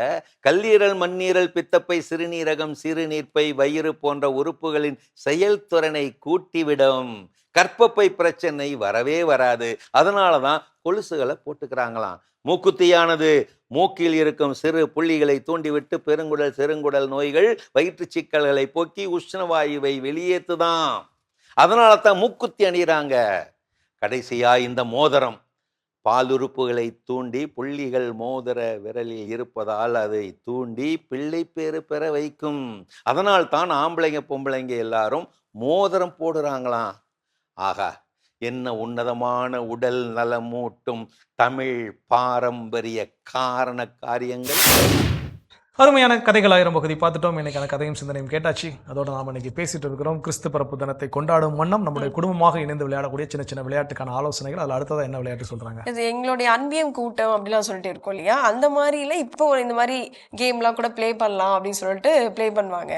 கல்லீரல், மண்ணீரல், பித்தப்பை, சிறுநீரகம், சிறுநீர்ப்பை, வயிறு போன்ற உறுப்புகளின் செயல்திறனை கூட்டிவிடும். கர்ப்பப்பை பிரச்சனை வரவே வராது. அதனாலதான் கொலுசுகளை போட்டுக்கிறாங்களாம். மூக்குத்தியானது மூக்கில் இருக்கும் சிறு புள்ளிகளை தூண்டிவிட்டு பெருங்குடல், சிறுங்குடல் நோய்கள், வயிற்று சிக்கல்களை போக்கி உஷ்ணவாயுவை வெளியேற்றுதான். அதனால தான் மூக்குத்தி அணிகிறாங்க. கடைசியா இந்த மோதிரம் பாலுறுப்புகளை தூண்டி புள்ளிகள் மோதிர விரலில் இருப்பதால் அதை தூண்டி பிள்ளை பேறு பெற வைக்கும். அதனால் தான் ஆம்பளைங்க பொம்பளைங்க எல்லாரும் மோதிரம் போடுறாங்களாம். ஆகா, என்ன உன்னதமான உடல் நலமூட்டும் தமிழ் பாரம்பரிய காரண காரியங்கள். அருமையான கதைகள் 1000 பகுதி பார்த்துட்டோம். இன்னைக்கான கதையும் சிந்தனையும் கேட்டாச்சு. அதோட நாம் இன்னைக்கு பேசிட்டு இருக்கிறோம் கிறிஸ்து பிறப்பு தினத்தை கொண்டாடும் வண்ணம் நம்முடைய குடும்பமாக இணைந்து விளையாடக்கூடிய சின்ன சின்ன விளையாட்டுக்கான ஆலோசனைகள். அதில் அடுத்ததான் என்ன விளையாட்டு சொல்றாங்க? இது எங்களுடைய அன்பியம் கூட்டம் அப்படிலாம் சொல்லிட்டு இருக்கோம் இல்லையா, அந்த மாதிரில இப்போ இந்த மாதிரி கேம்லாம் கூட ப்ளே பண்ணலாம் அப்படின்னு சொல்லிட்டு ப்ளே பண்ணுவாங்க.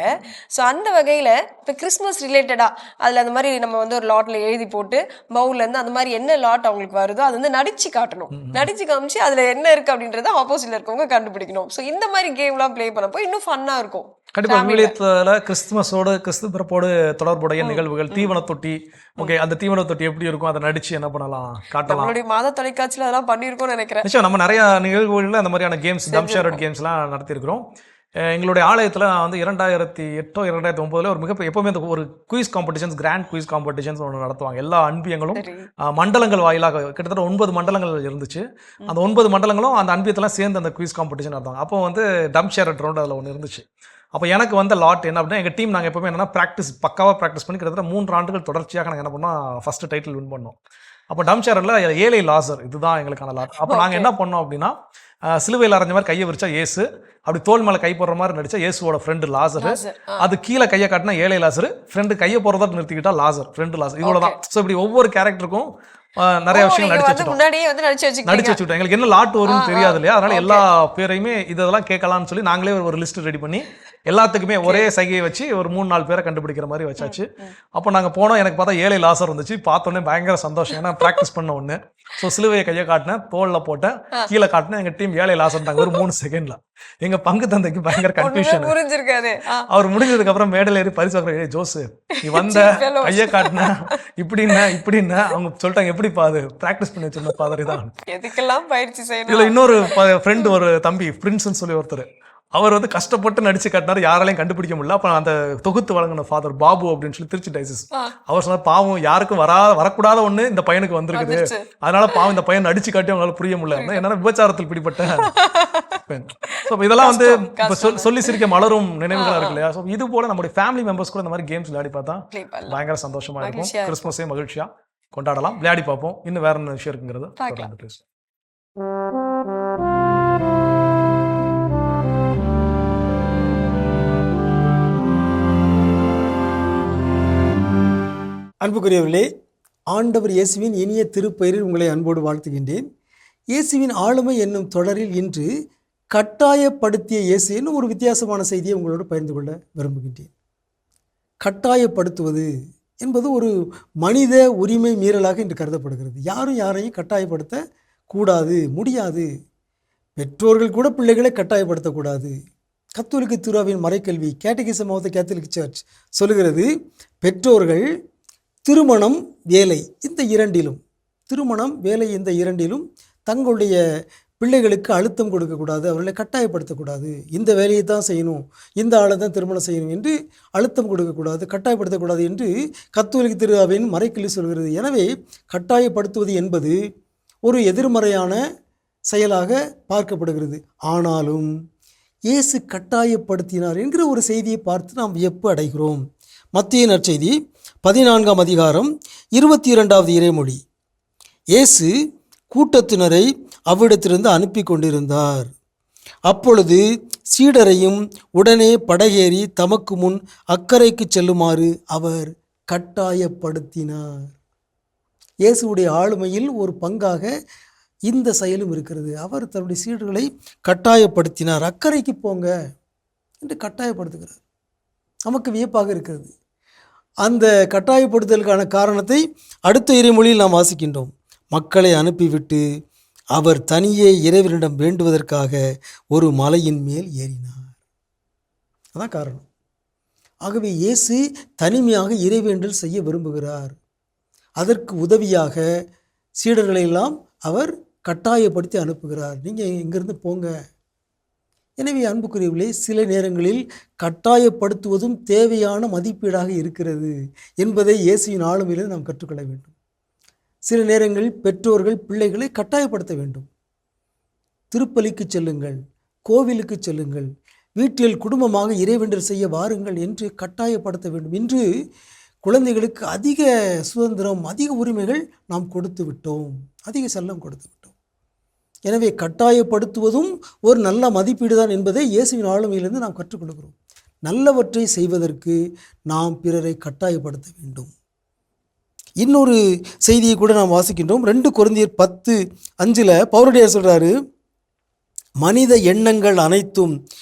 ஸோ அந்த வகையில் இப்போ கிறிஸ்மஸ் ரிலேட்டடாக அதில் அந்த மாதிரி நம்ம வந்து ஒரு லாட்டில் எழுதி போட்டு பவுல்லேருந்து அந்த மாதிரி என்ன லாட் அவங்களுக்கு வருதோ அது வந்து நடிச்சு காட்டணும். நடிச்சு காமிச்சு அதில் என்ன இருக்குது அப்படின்றத ஆப்போசிட்ல இருக்கவங்க கண்டுபிடிக்கணும். ஸோ இந்த மாதிரி கேம்லாம் ப்ளே பண்ணப்போ இன்னும் ஃபன்னா இருக்கும். கண்டிப்பா விவிலியத்துல கிறிஸ்துமஸோடு கிறிஸ்து பிறப்போடு தொடர்புடைய நிகழ்வுகள், தீவன தொட்டி. ஓகே, அந்த தீவன தொட்டி எப்படி இருக்கும், அதை நடிச்சு என்ன பண்ணலாம், காட்டலாம். நம்மளுடைய மாத தொலைக்காட்சியில் அதெல்லாம் பண்ணியிருக்கோம்னு நினைக்கிறேன். நிச்சயம் நம்ம நிறைய நிகழ்வுகளில் அந்த மாதிரியான கேம்ஸ், டம்ஷேர்ட் கேம்ஸ்லாம் நடத்தியிருக்கிறோம். எங்களுடைய ஆலயத்தில் நான் வந்து 2008 2009 ஒரு மிகப்பெரிய எப்பவுமே ஒரு quiz competitions, grand quiz competitions ஒன்று நடத்துவாங்க. எல்லா அன்பியங்களும் மண்டலங்கள் வாயிலாக கிட்டத்தட்ட 9 மண்டலங்கள் இருந்துச்சு. அந்த 9 மண்டலங்களும் அந்த அன்பியத்தெல்லாம் சேர்ந்து அந்த குயிஸ் காம்படிஷன் நடத்துவாங்க. அப்போ வந்து டம்ஷேர்ட் ரவுண்ட் அதில் ஒன்று இருந்துச்சு. அப்போ எனக்கு வந்த லாட் என்ன அப்படின்னா, எங்கள் டீம் நாங்கள் எப்பவுமே என்னன்னா பக்காவாக ப்ராக்டிஸ் பண்ணி கிட்டத்தட்ட 3 ஆண்டுகள் தொடர்ச்சியாக நாங்கள் என்ன பண்ணோம், ஃபர்ஸ்ட் டைட்டில் வின் பண்ணோம். அப்போ டம்ஷேரில் ஏழை லாசர் இதுதான் எங்களுக்கான லாட். அப்போ நாங்கள் என்ன பண்ணோம் அப்படின்னா, சிலுவையில் அரைஞ்ச மாதிரி கையை விரிச்சா ஏசு, அப்படி தோல் மேலே கை போடுற மாதிரி நடிச்சா ஏசுவோட ஃப்ரெண்டு லாசரு, அது கீழே கையை காட்டினா ஏழை லாசரு, ஃப்ரெண்டு கையை போடுறதா நிறுத்திக்கிட்டா லாசர், ஃப்ரெண்டு லாசர், இவ்வளோ தான். ஸோ இப்படி ஒவ்வொரு கேரக்டருக்கும் நிறைய விஷயங்கள் நடிச்சு வச்சுட்டோம். எங்களுக்கு என்ன லாட் வரும்னு தெரியாது இல்லையா, அதனால எல்லா பேரையுமே இதெல்லாம் கேட்கலாம்னு சொல்லி நாங்களே ஒரு லிஸ்ட் ரெடி பண்ணி எல்லாத்துக்குமே ஒரே சைகையை வச்சு ஒரு 3-4 பேரை கண்டுபிடிக்கிற மாதிரி வச்சாச்சு. அப்போ நாங்கள் போனோம். எனக்கு பார்த்தா ஏழை லாசர் வந்துச்சு. பார்த்தோன்னே பயங்கர சந்தோஷம், ஏன்னா ப்ராக்டிஸ் பண்ண ஒன்று. ஸோ சிலுவையை கையை காட்டினேன், தோல்ல போட்டேன், கீழே காட்டினேன். எங்க டீம் 7 லாஸ் பண்ணிட்டாங்க ஒரு 3 செகண்ட்ல. எங்க பங்கு தந்தைக்கு பயங்கர கன்ஃபியூஷன். புரிஞ்சிருக்காது. அவர் முடிஞ்சதுக்கு அப்புறம் மேடையில் ஏறி பரிசு வாங்குற, ஜோஸ் நீ வந்த கையை காட்டின இப்படின்னா அவங்க சொல்லிட்டாங்க, எப்படிப்பா அது பிராக்டிஸ் பண்ணி வச்சிருந்த ஃபாதர் தான். எதுக்கெல்லாம் பயிற்சி செய்யணும். இதுல இன்னொரு ஃப்ரெண்டு, ஒரு தம்பி பிரின்ஸ்ன்னு சொல்லி ஒருத்தர், அவர் வந்து கஷ்டப்பட்டு நடிச்சு காட்டினாரு, யாராலையும் கண்டுபிடிக்க முடியல. அப்ப அந்த தொகுத்து வழங்கின ஃபாதர் பாபு அப்படின்னு சொல்லி திருச்சி டைசஸ், அவர் சொன்னார், பாவம் யாருக்கும் வரக்கூடாத ஒண்ணு இந்த பையனுக்கு வந்திருக்குது, அதனால பாவம் இந்த பையன் நடிச்சு காட்டி அவங்களால புரிய முடியல, என்னன்னா விபச்சாரத்தில் பிடிப்பட்ட. இதெல்லாம் வந்து சொல்லி சிரிக்க மலரும் நினைவுகளா இருக்கு இல்லையா? இது போல நம்மளுடைய ஃபேமிலி மெம்பர்ஸ் கூட இந்த மாதிரி கேம்ஸ் விளையாடி பார்த்தா பயங்கர சந்தோஷமா இருக்கும். கிறிஸ்மஸே மகிழ்ச்சியா கொண்டாடலாம். விளையாடி பார்ப்போம். இன்னும் வேற என்ன விஷயம் இருக்குங்கிறது தொடர்ந்து பேசுவோம். அன்புக்குரியவர்களே, ஆண்டவர் இயேசுவின் இனிய திருப்பெயரில் உங்களை அன்போடு வாழ்த்துகின்றேன். இயேசுவின் ஆளுமை என்னும் தொடரில் இன்று கட்டாயப்படுத்திய இயேசு என்னும் ஒரு வித்தியாசமான செய்தியை உங்களோடு பகிர்ந்து கொள்ள விரும்புகின்றேன். கட்டாயப்படுத்துவது என்பது ஒரு மனித உரிமை மீறலாக இன்று கருதப்படுகிறது. யாரும் யாரையும் கட்டாயப்படுத்த கூடாது, முடியாது. பெற்றோர்கள் கூட பிள்ளைகளை கட்டாயப்படுத்தக்கூடாது. கத்தோலிக்க திருவின் மறைக்கல்வி catechism of the Catholic Church சொல்லுகிறது, பெற்றோர்கள் திருமணம் வேலை இந்த இரண்டிலும், திருமணம் வேலை இந்த இரண்டிலும் தங்களுடைய பிள்ளைகளுக்கு அழுத்தம் கொடுக்கக்கூடாது, அவர்களை கட்டாயப்படுத்தக்கூடாது. இந்த வேலையை தான் செய்யணும், இந்த ஆளை தான் திருமணம் செய்யணும் என்று அழுத்தம் கொடுக்கக்கூடாது, கட்டாயப்படுத்தக்கூடாது என்று கத்தோலிக்க திருவின் மறைக்கல்வி சொல்கிறது. எனவே கட்டாயப்படுத்துவது என்பது ஒரு எதிர்மறையான செயலாக பார்க்கப்படுகிறது. ஆனாலும் இயேசு கட்டாயப்படுத்தினார் என்கிற ஒரு செய்தியை பார்த்து நாம் வியப்பு அடைகிறோம். மத்திய நற்செய்தி 14ஆம் அதிகாரம் 22வது இறைமொழி, இயேசு கூட்டத்தினரை அவ்விடத்திலிருந்து அனுப்பி கொண்டிருந்தார். அப்பொழுது சீடரையும் உடனே படகேறி தமக்கு முன் அக்கறைக்கு செல்லுமாறு அவர் கட்டாயப்படுத்தினார். இயேசுடைய ஆளுமையில் ஒரு பங்காக இந்த செயலும் இருக்கிறது. அவர் தன்னுடைய சீடர்களை கட்டாயப்படுத்தினார். அக்கறைக்கு போங்க என்று கட்டாயப்படுத்துகிறார். நமக்கு வியப்பாக இருக்கிறது. அந்த கட்டாயப்படுத்தலுக்கான காரணத்தை அடுத்த இறைமொழியில் நாம் வாசிக்கின்றோம். மக்களை அனுப்பிவிட்டு அவர் தனியே இறைவனிடம் வேண்டுவதற்காக ஒரு மலையின் மேல் ஏறினார். அதான் காரணம். ஆகவே இயேசு தனிமையாக இறைவேண்டல் செய்ய விரும்புகிறார். அதற்கு உதவியாக சீடர்களை எல்லாம் அவர் கட்டாயப்படுத்தி அனுப்புகிறார். நீங்கள் இங்கிருந்து போங்க. எனவே அன்புக்குரியவர்களே, சில நேரங்களில் கட்டாயப்படுத்துவதும் தேவையான மதிப்பீடாக இருக்கிறது என்பதை இயேசுவின் ஆளுமையிலிருந்து நாம் கற்றுக்கொள்ள வேண்டும். சில நேரங்களில் பெற்றோர்கள் பிள்ளைகளை கட்டாயப்படுத்த வேண்டும். திருப்பலிக்கு செல்லுங்கள், கோவிலுக்கு செல்லுங்கள், வீட்டில் குடும்பமாக இறைவேண்டல் செய்ய வாருங்கள் என்று கட்டாயப்படுத்த வேண்டும். இன்று குழந்தைகளுக்கு அதிக சுதந்திரம், அதிக உரிமைகள் நாம் கொடுத்து விட்டோம், அதிக செல்லம் கொடுத்து விட்டோம். எனவே கட்டாயப்படுத்துவதும் ஒரு நல்ல மதிப்பீடு தான் என்பதை இயேசுவின் ஆளுமையிலிருந்து நாம் கற்றுக்கொள்கிறோம். நல்லவற்றை செய்வதற்கு நாம் பிறரை கட்டாயப்படுத்த வேண்டும். இன்னொரு செய்தியை கூட நாம் வாசிக்கின்றோம். 2 கொரிந்தியர் 10:5 பவுலடியார் சொல்கிறாரு, மனித எண்ணங்கள் அனைத்தும்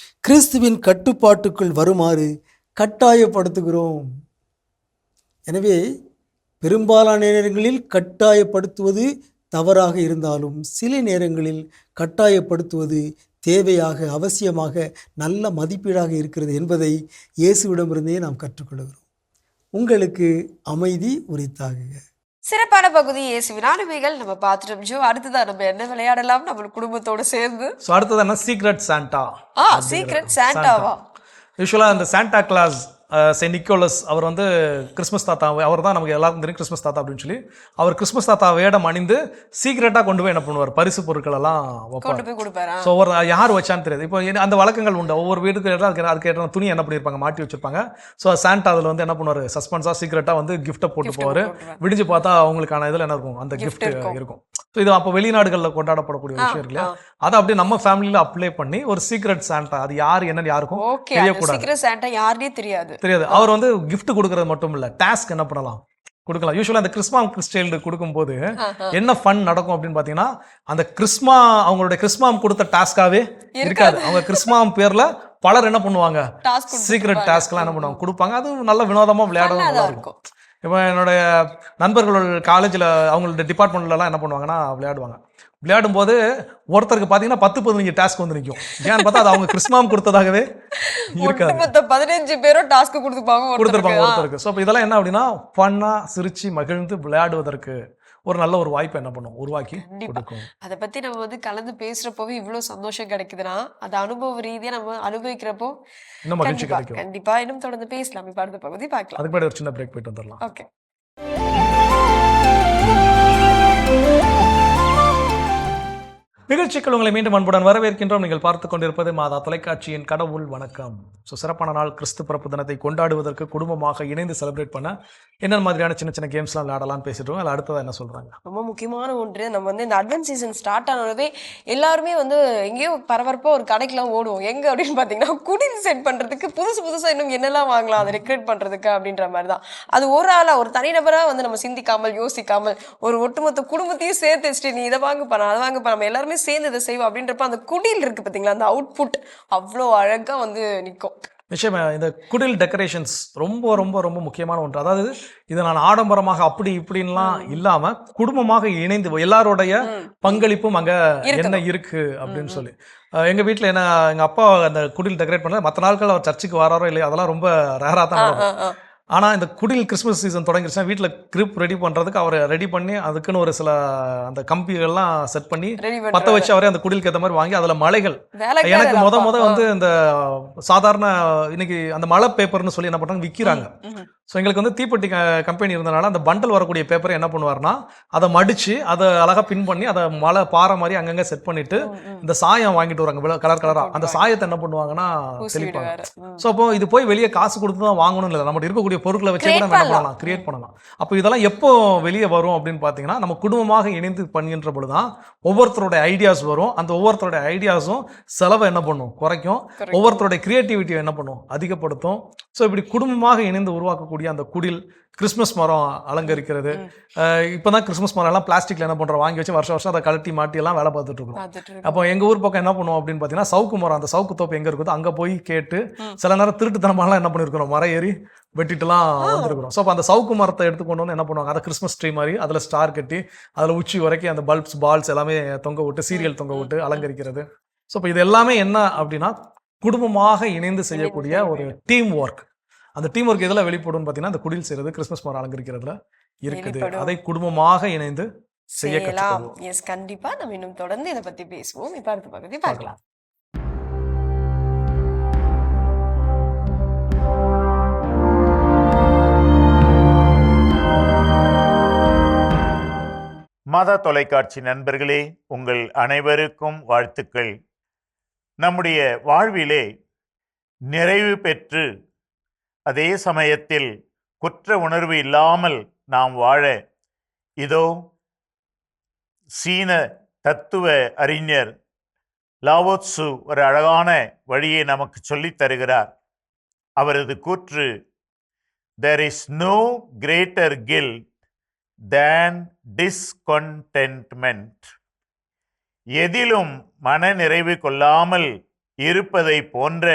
கிறிஸ்துவின் கட்டுப்பாட்டுக்குள் வருமாறு கட்டாயப்படுத்துகிறோம். எனவே பெரும்பாலான நேரங்களில் கட்டாயப்படுத்துவது தவறாக இருந்தாலும் சில நேரங்களில் கட்டாயப்படுத்துவது தேவையாக, அவசியமாக, நல்ல மதிப்பீடாக இருக்கிறது என்பதை இயேசுவிடமிருந்தே நாம் கற்றுக்கொள்கிறோம். உங்களுக்கு அமைதி உரித்தாகுக. சிறப்பான பகுதி இயேசுவின் ஆளுமைகள் நம்ம பார்த்துட்டோம். ஜோ, அடுத்ததான் நம்ம என்ன விளையாடலாம் நம்ம குடும்பத்தோட சேர்ந்து? அடுத்தது என்ன, சீக்ரெட் சாண்டா. சீக்ரெட் சாண்டாவா? யூஸ்வலாக அந்த சாண்டா கிளாஸ் செயின்ட் நிக்கோலஸ் அவர் வந்து கிறிஸ்மஸ் தாத்தா, அவர் தான் நமக்கு எல்லாருக்கும் தெரியும் கிறிஸ்மஸ் தாத்தா அப்படின்னு சொல்லி. அவர் கிறிஸ்மஸ் தாத்தா வேடம் அணிந்து சீக்கிரட்டாக கொண்டு போய் என்ன பண்ணுவார், பரிசு பொருட்கள் எல்லாம் வைப்பார். ஸோ ஒவ்வொரு யார் வச்சான்னு தெரியாது. இப்போ அந்த வழக்கங்கள் உண்டு. ஒவ்வொரு வீட்டுக்கு அதுக்கு ஏற்ற துணி என்ன பண்ணியிருப்பாங்க, மாட்டி வச்சிருப்பாங்க. ஸோ சாண்டா அதில் வந்து என்ன பண்ணுவார், சஸ்பென்ஸாக சீக்கிரட்டாக வந்து கிஃப்ட்டை போட்டு போவார். விடிஞ்சு பார்த்தா அவங்களுக்கான இதில் என்ன இருக்கும், அந்த கிஃப்ட் இருக்கும். ஸோ இது அப்போ வெளிநாடுகளில் கொண்டாடப்படக்கூடிய விஷயம் இருக்கு இல்லையா, அதை அப்படியே நம்ம ஃபேமிலியில் அப்ளை பண்ணி ஒரு சீக்ரெட் சாண்டா, அது யார் என்னன்னு யாருக்கும் தெரியக்கூடாது, தெரியாது. அவர் வந்து கிஃப்ட் கொடுக்கறது மட்டும் இல்ல, டாஸ்க் என்ன பண்ணலாம் கொடுக்கலாம். யூஸ்வலா அந்த கிறிஸ்மாம் கிறிஸ்டைல்டு கொடுக்கும்போது என்ன ஃபன் நடக்கும் அப்படின்னு பாத்தீங்கன்னா, அந்த அவங்களுடைய கிறிஸ்மாம் கொடுத்த டாஸ்காவே இருக்காது. அவங்க கிறிஸ்மாம் பேர்ல பலர் என்ன பண்ணுவாங்க, சீக்ரெட் டாஸ்க் எல்லாம் என்ன பண்ணுவாங்க கொடுப்பாங்க. அது நல்ல வினோதமா விளையாடவும் நல்லா இருக்கும். இப்போ என்னுடைய நண்பர்கள் காலேஜில் அவங்களோட டிபார்ட்மெண்ட்லலாம் என்ன பண்ணுவாங்கன்னா விளையாடுவாங்க. விளையாடும் போது ஒருத்தருக்கு பார்த்தீங்கன்னா 10-15 டாஸ்க் வந்து நிற்கும். ஏன்னு பார்த்தா அது அவங்க கிறிஸ்மாம் கொடுத்ததாகவே இருக்காது. ஒட்டுமொத்த 15 பேரும் டாஸ்க் கொடுத்துப்பாங்க கொடுத்துருப்பாங்க ஒருத்தருக்கு. ஸோ இப்போ இதெல்லாம் என்ன அப்படின்னா ஃபன்னாக சிரிச்சு மகிழ்ந்து விளையாடுவதற்கு ஒரு நல்ல ஒரு வாய்ப்பை என்ன பண்ணும் உருவாக்கி கொடுக்கும். அதை பத்தி நம்ம வந்து கலந்து பேசுறப்பவே இவ்வளவு சந்தோஷம் கிடைக்குதுன்னா அது அனுபவ ரீதியா நம்ம அனுபவிக்கிறப்போ இன்னும் மகிழ்ச்சி கிடைக்கும். கண்டிப்பா இன்னும் தொடர்ந்து பேசலாம். இப்ப அடுத்த பகுதி பார்க்கலாம். அதுக்கு முன்னாடி ஒரு சின்ன பிரேக் போயிட்டு வந்துடலாம். ஓகே. நிகழ்ச்சிகள் உங்களை மீண்டும் அன்புடன் வரவேற்கின்றோம். நீங்கள் பார்த்து கொண்டிருப்பது மாதா தொலைக்காட்சியின் கடவுள் வணக்கம். ஸோ சிறப்பான நாள் கிறிஸ்து பிறப்பு தினத்தை கொண்டாடுவதற்கு குடும்பமாக இணைந்து செலிப்ரேட் பண்ண என்ன மாதிரியான சின்ன சின்ன கேம்ஸ்லாம் விளையாடலாம்னு பேசிட்டு இருக்கோம். அதில் அடுத்ததாக என்ன சொல்கிறாங்க? ரொம்ப முக்கியமான ஒன்று, நம்ம வந்து இந்த அட்வென்ட் சீசன் ஸ்டார்ட் ஆனவே எல்லாருமே வந்து எங்கேயோ பரபரப்பாக ஒரு கடைக்கெலாம் ஓடுவோம். எங்கே அப்படின்னு பார்த்தீங்கன்னா குடில் செட் பண்ணுறதுக்கு புதுசாக இன்னும் என்னெல்லாம் வாங்கலாம் அதை டெக்கரேட் பண்ணுறதுக்கு அப்படின்ற மாதிரி தான். அது ஒரு ஆளாக ஒரு தனிநபராக வந்து நம்ம சிந்திக்காமல் யோசிக்காமல் ஒரு ஒட்டுமொத்த குடும்பத்தையும் சேர்த்து வச்சுட்டு நீ இதை வாங்கப்பா நான் அதை வாங்கப்பா நம்ம எல்லாருமே சேர்ந்து இதை செய்வோம் அப்படின்றப்ப அந்த குடில் இருக்குது பார்த்தீங்களா, அந்த அவுட்புட் அவ்வளோ அழகாக வந்து நிற்கும். நிச்சயமா இந்த குடில் டெக்கரேஷன்ஸ் ரொம்ப ரொம்ப ரொம்ப முக்கியமான ஒன்று. அதாவது இதை நான் ஆடம்பரமாக அப்படி இப்படின்லாம் இல்லாம குடும்பமாக இணைந்து எல்லாருடைய பங்களிப்பும் அங்க என்ன இருக்கு அப்படின்னு சொல்லி எங்க வீட்டுல என்ன எங்க அப்பா அந்த குடில் டெக்கரேட் பண்ணல. மற்ற நாட்கள் அவர் சர்ச்சுக்கு வராரோ இல்லையா அதெல்லாம் ரொம்ப ரேரா தான் நடக்கும். ஆனால் இந்த குடில் கிறிஸ்மஸ் சீசன் தொடங்கிடுச்சுன்னா வீட்டில் கிரிப் ரெடி பண்ணுறதுக்கு அவர் ரெடி பண்ணி அதுக்குன்னு ஒரு சில அந்த கம்பிகள்லாம் செட் பண்ணி பற்ற வச்சு அவரே அந்த குடிலுக்கு ஏற்ற மாதிரி வாங்கி அதில் மலைகள் எனக்கு முத வந்து இந்த சாதாரண இன்னைக்கு அந்த மலை பேப்பர்னு சொல்லி என்ன பண்ணுறாங்க விற்கிறாங்க. ஸோ எங்களுக்கு வந்து தீப்பெட்டி கம்பெனி இருந்தனால அந்த பண்டல் வரக்கூடிய பேப்பரை என்ன பண்ணுவார்னா அதை மடித்து அதை அழகாக பின் பண்ணி அதை மலை பாறை மாதிரி அங்கங்கே செட் பண்ணிட்டு இந்த சாயம் வாங்கிட்டு வராங்க கலர் கலராக. அந்த சாயத்தை என்ன பண்ணுவாங்கன்னா தெளிப்பாங்க. ஸோ அப்போ இது போய் வெளியே காசு கொடுத்து தான் வாங்கணும் இல்லை, நம்மகிட்ட இருக்கக்கூடிய பொருட்களை வச்சே கூட என்ன பண்ணலாம் கிரியேட் பண்ணலாம். அப்போ இதெல்லாம் எப்போ வெளியே வரும் அப்படின்னு பார்த்தீங்கன்னா நம்ம குடும்பமாக இணைந்து பண்ணுகின்ற பொழுது தான் ஒவ்வொருத்தருடைய ஐடியாஸ் வரும். அந்த ஒவ்வொருத்தருடைய ஐடியாஸும் செலவை என்ன பண்ணும் குறைக்கும், ஒவ்வொருத்தருடைய கிரியேட்டிவிட்டியை என்ன பண்ணும் அதிகப்படுத்தும். ஸோ இப்படி குடும்பமாக இணைந்து உருவாக்கக்கூடிய அந்த குடில் கிறிஸ்மஸ் மரம் அலங்கரிக்கிறது. இப்போதான் கிறிஸ்மஸ் மரம் எல்லாம் பிளாஸ்டிக்ல என்ன பண்றோம் வாங்கி வச்சு வருஷம் வருஷம் அதை கழட்டி மாட்டி எல்லாம் வேலை பார்த்துட்டு இருக்கோம். அப்போ எங்க ஊர் பக்கம் என்ன பண்ணுவோம் அப்படின்னு பார்த்தீங்கன்னா சவுக்கு மரம், அந்த சவுக்கு தோப்பு எங்க இருக்குதோ அங்கே போய் கேட்டு சில நேரம் திருட்டுத்தனமாலாம் என்ன பண்ணிருக்கிறோம் மரம் ஏறி வெட்டிட்டுலாம் வந்துருக்கிறோம். ஸோ அப்போ அந்த சவுக்கு மரத்தை எடுத்துக்கொண்டு வந்து என்ன பண்ணுவாங்க அதை கிறிஸ்மஸ் ட்ரீ மாதிரி அதில் ஸ்டார் கட்டி அதில் உச்சி வரைக்கும் அந்த பல்ப்ஸ் பால்ஸ் எல்லாமே தொங்க விட்டு சீரியல் தொங்க விட்டு அலங்கரிக்கிறது. ஸோ இப்போ இது எல்லாமே என்ன அப்படின்னா குடும்பமாக இணைந்து செய்யக்கூடிய ஒரு டீம் ஒர்க். அந்த டீம் ஒர்க் எதில் வெளிப்படும் பார்த்தீங்கன்னா அந்த குடில் செய்யறது கிறிஸ்மஸ் மரம் அலங்கரிக்கிறதுல இருக்குது. அதை குடும்பமாக இணைந்து செய்ய கற்றுக்கொள்வோம். எஸ் கண்டிப்பா நம்ம இன்னும் தொடர்ந்து இதை பத்தி பேசுவோம். இப்ப அடுத்த பகுதி பார்க்கலாம். மாதா தொலைக்காட்சி நண்பர்களே, உங்கள் அனைவருக்கும் வாழ்த்துக்கள். நம்முடைய வாழ்விலே நிறைவு பெற்று அதே சமயத்தில் குற்ற உணர்வு இல்லாமல் நாம் வாழ இதோ சீன தத்துவ அறிஞர் லாவோத்சு ஒரு அழகான வழியை நமக்கு சொல்லித் தருகிறார். அவரது கூற்று, there is no greater guilt than discontentment. எதிலும் மன நிறைவு கொள்ளாமல் இருப்பதை போன்ற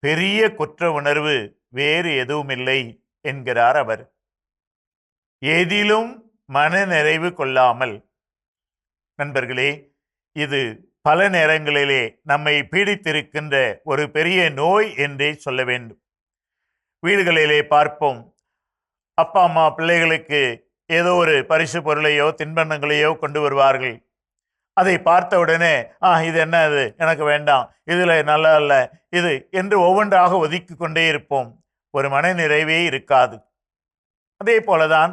பெரிய குற்ற உணர்வு வேறு எதுவுமில்லை என்கிறார் அவர். எதிலும் மன நிறைவு கொள்ளாமல். நண்பர்களே, இது பல நேரங்களிலே நம்மை பீடித்திருக்கின்ற ஒரு பெரிய நோய் என்றே சொல்ல வேண்டும். வீடுகளிலே பார்ப்போம், அப்பா அம்மா பிள்ளைகளுக்கு ஏதோ ஒரு பரிசு பொருளையோ தின்பண்டங்களையோ கொண்டு வருவார்கள். அதை பார்த்த உடனே இது என்ன, அது எனக்கு வேண்டாம், இதில் நல்லா இல்லை, இது என்று ஒவ்வொன்றாக ஒதுக்கி கொண்டே இருப்போம். ஒரு மன நிறைவே இருக்காது. அதே போலதான்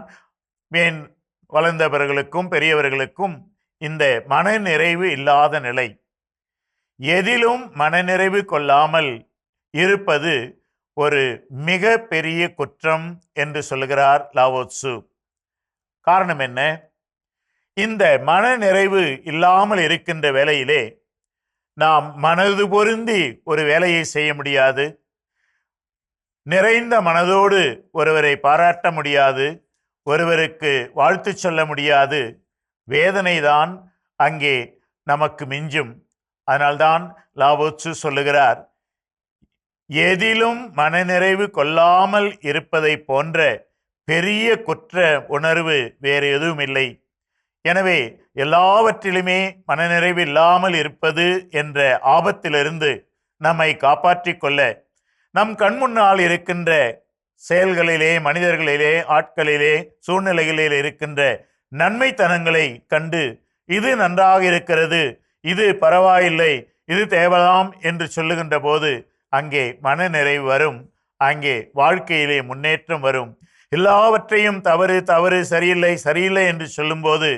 மேன் வளர்ந்தவர்களுக்கும் பெரியவர்களுக்கும் இந்த மன நிறைவு இல்லாத நிலை. எதிலும் மனநிறைவு கொள்ளாமல் இருப்பது ஒரு மிக பெரிய குற்றம் என்று சொல்லுகிறார் லாவோத்சு. காரணம் என்ன? இந்த மன நிறைவு இல்லாமல் இருக்கின்ற வேளையிலே நாம் மனது பொருந்தி ஒரு வேலையை செய்ய முடியாது, நிறைந்த மனதோடு ஒருவரை பாராட்ட முடியாது, ஒருவருக்கு வாழ்த்து சொல்ல முடியாது. வேதனைதான் அங்கே நமக்கு மிஞ்சும். அதனால்தான் லாவோத்சு சொல்லுகிறார், எதிலும் மனநிறைவு கொள்ளாமல் இருப்பதை போன்ற பெரிய குற்ற உணர்வு வேறு எதுவும் இல்லை. எனவே எல்லாவற்றிலுமே மனநிறைவு இல்லாமல் இருப்பது என்ற ஆபத்திலிருந்து நம்மை காப்பாற்றி கொள்ள நம் கண்முன்னால் இருக்கின்ற செயல்களிலே, மனிதர்களிலே, ஆட்களிலே, சூழ்நிலைகளில் இருக்கின்ற நன்மைத்தனங்களை கண்டு இது நன்றாக இருக்கிறது, இது பரவாயில்லை, இது தேவலாம் என்று சொல்லுகின்ற போது அங்கே மன நிறைவு வரும், அங்கே வாழ்க்கையிலே முன்னேற்றம் வரும். எல்லாவற்றையும் தவறு தவறு, சரியில்லை சரியில்லை என்று சொல்லும்போது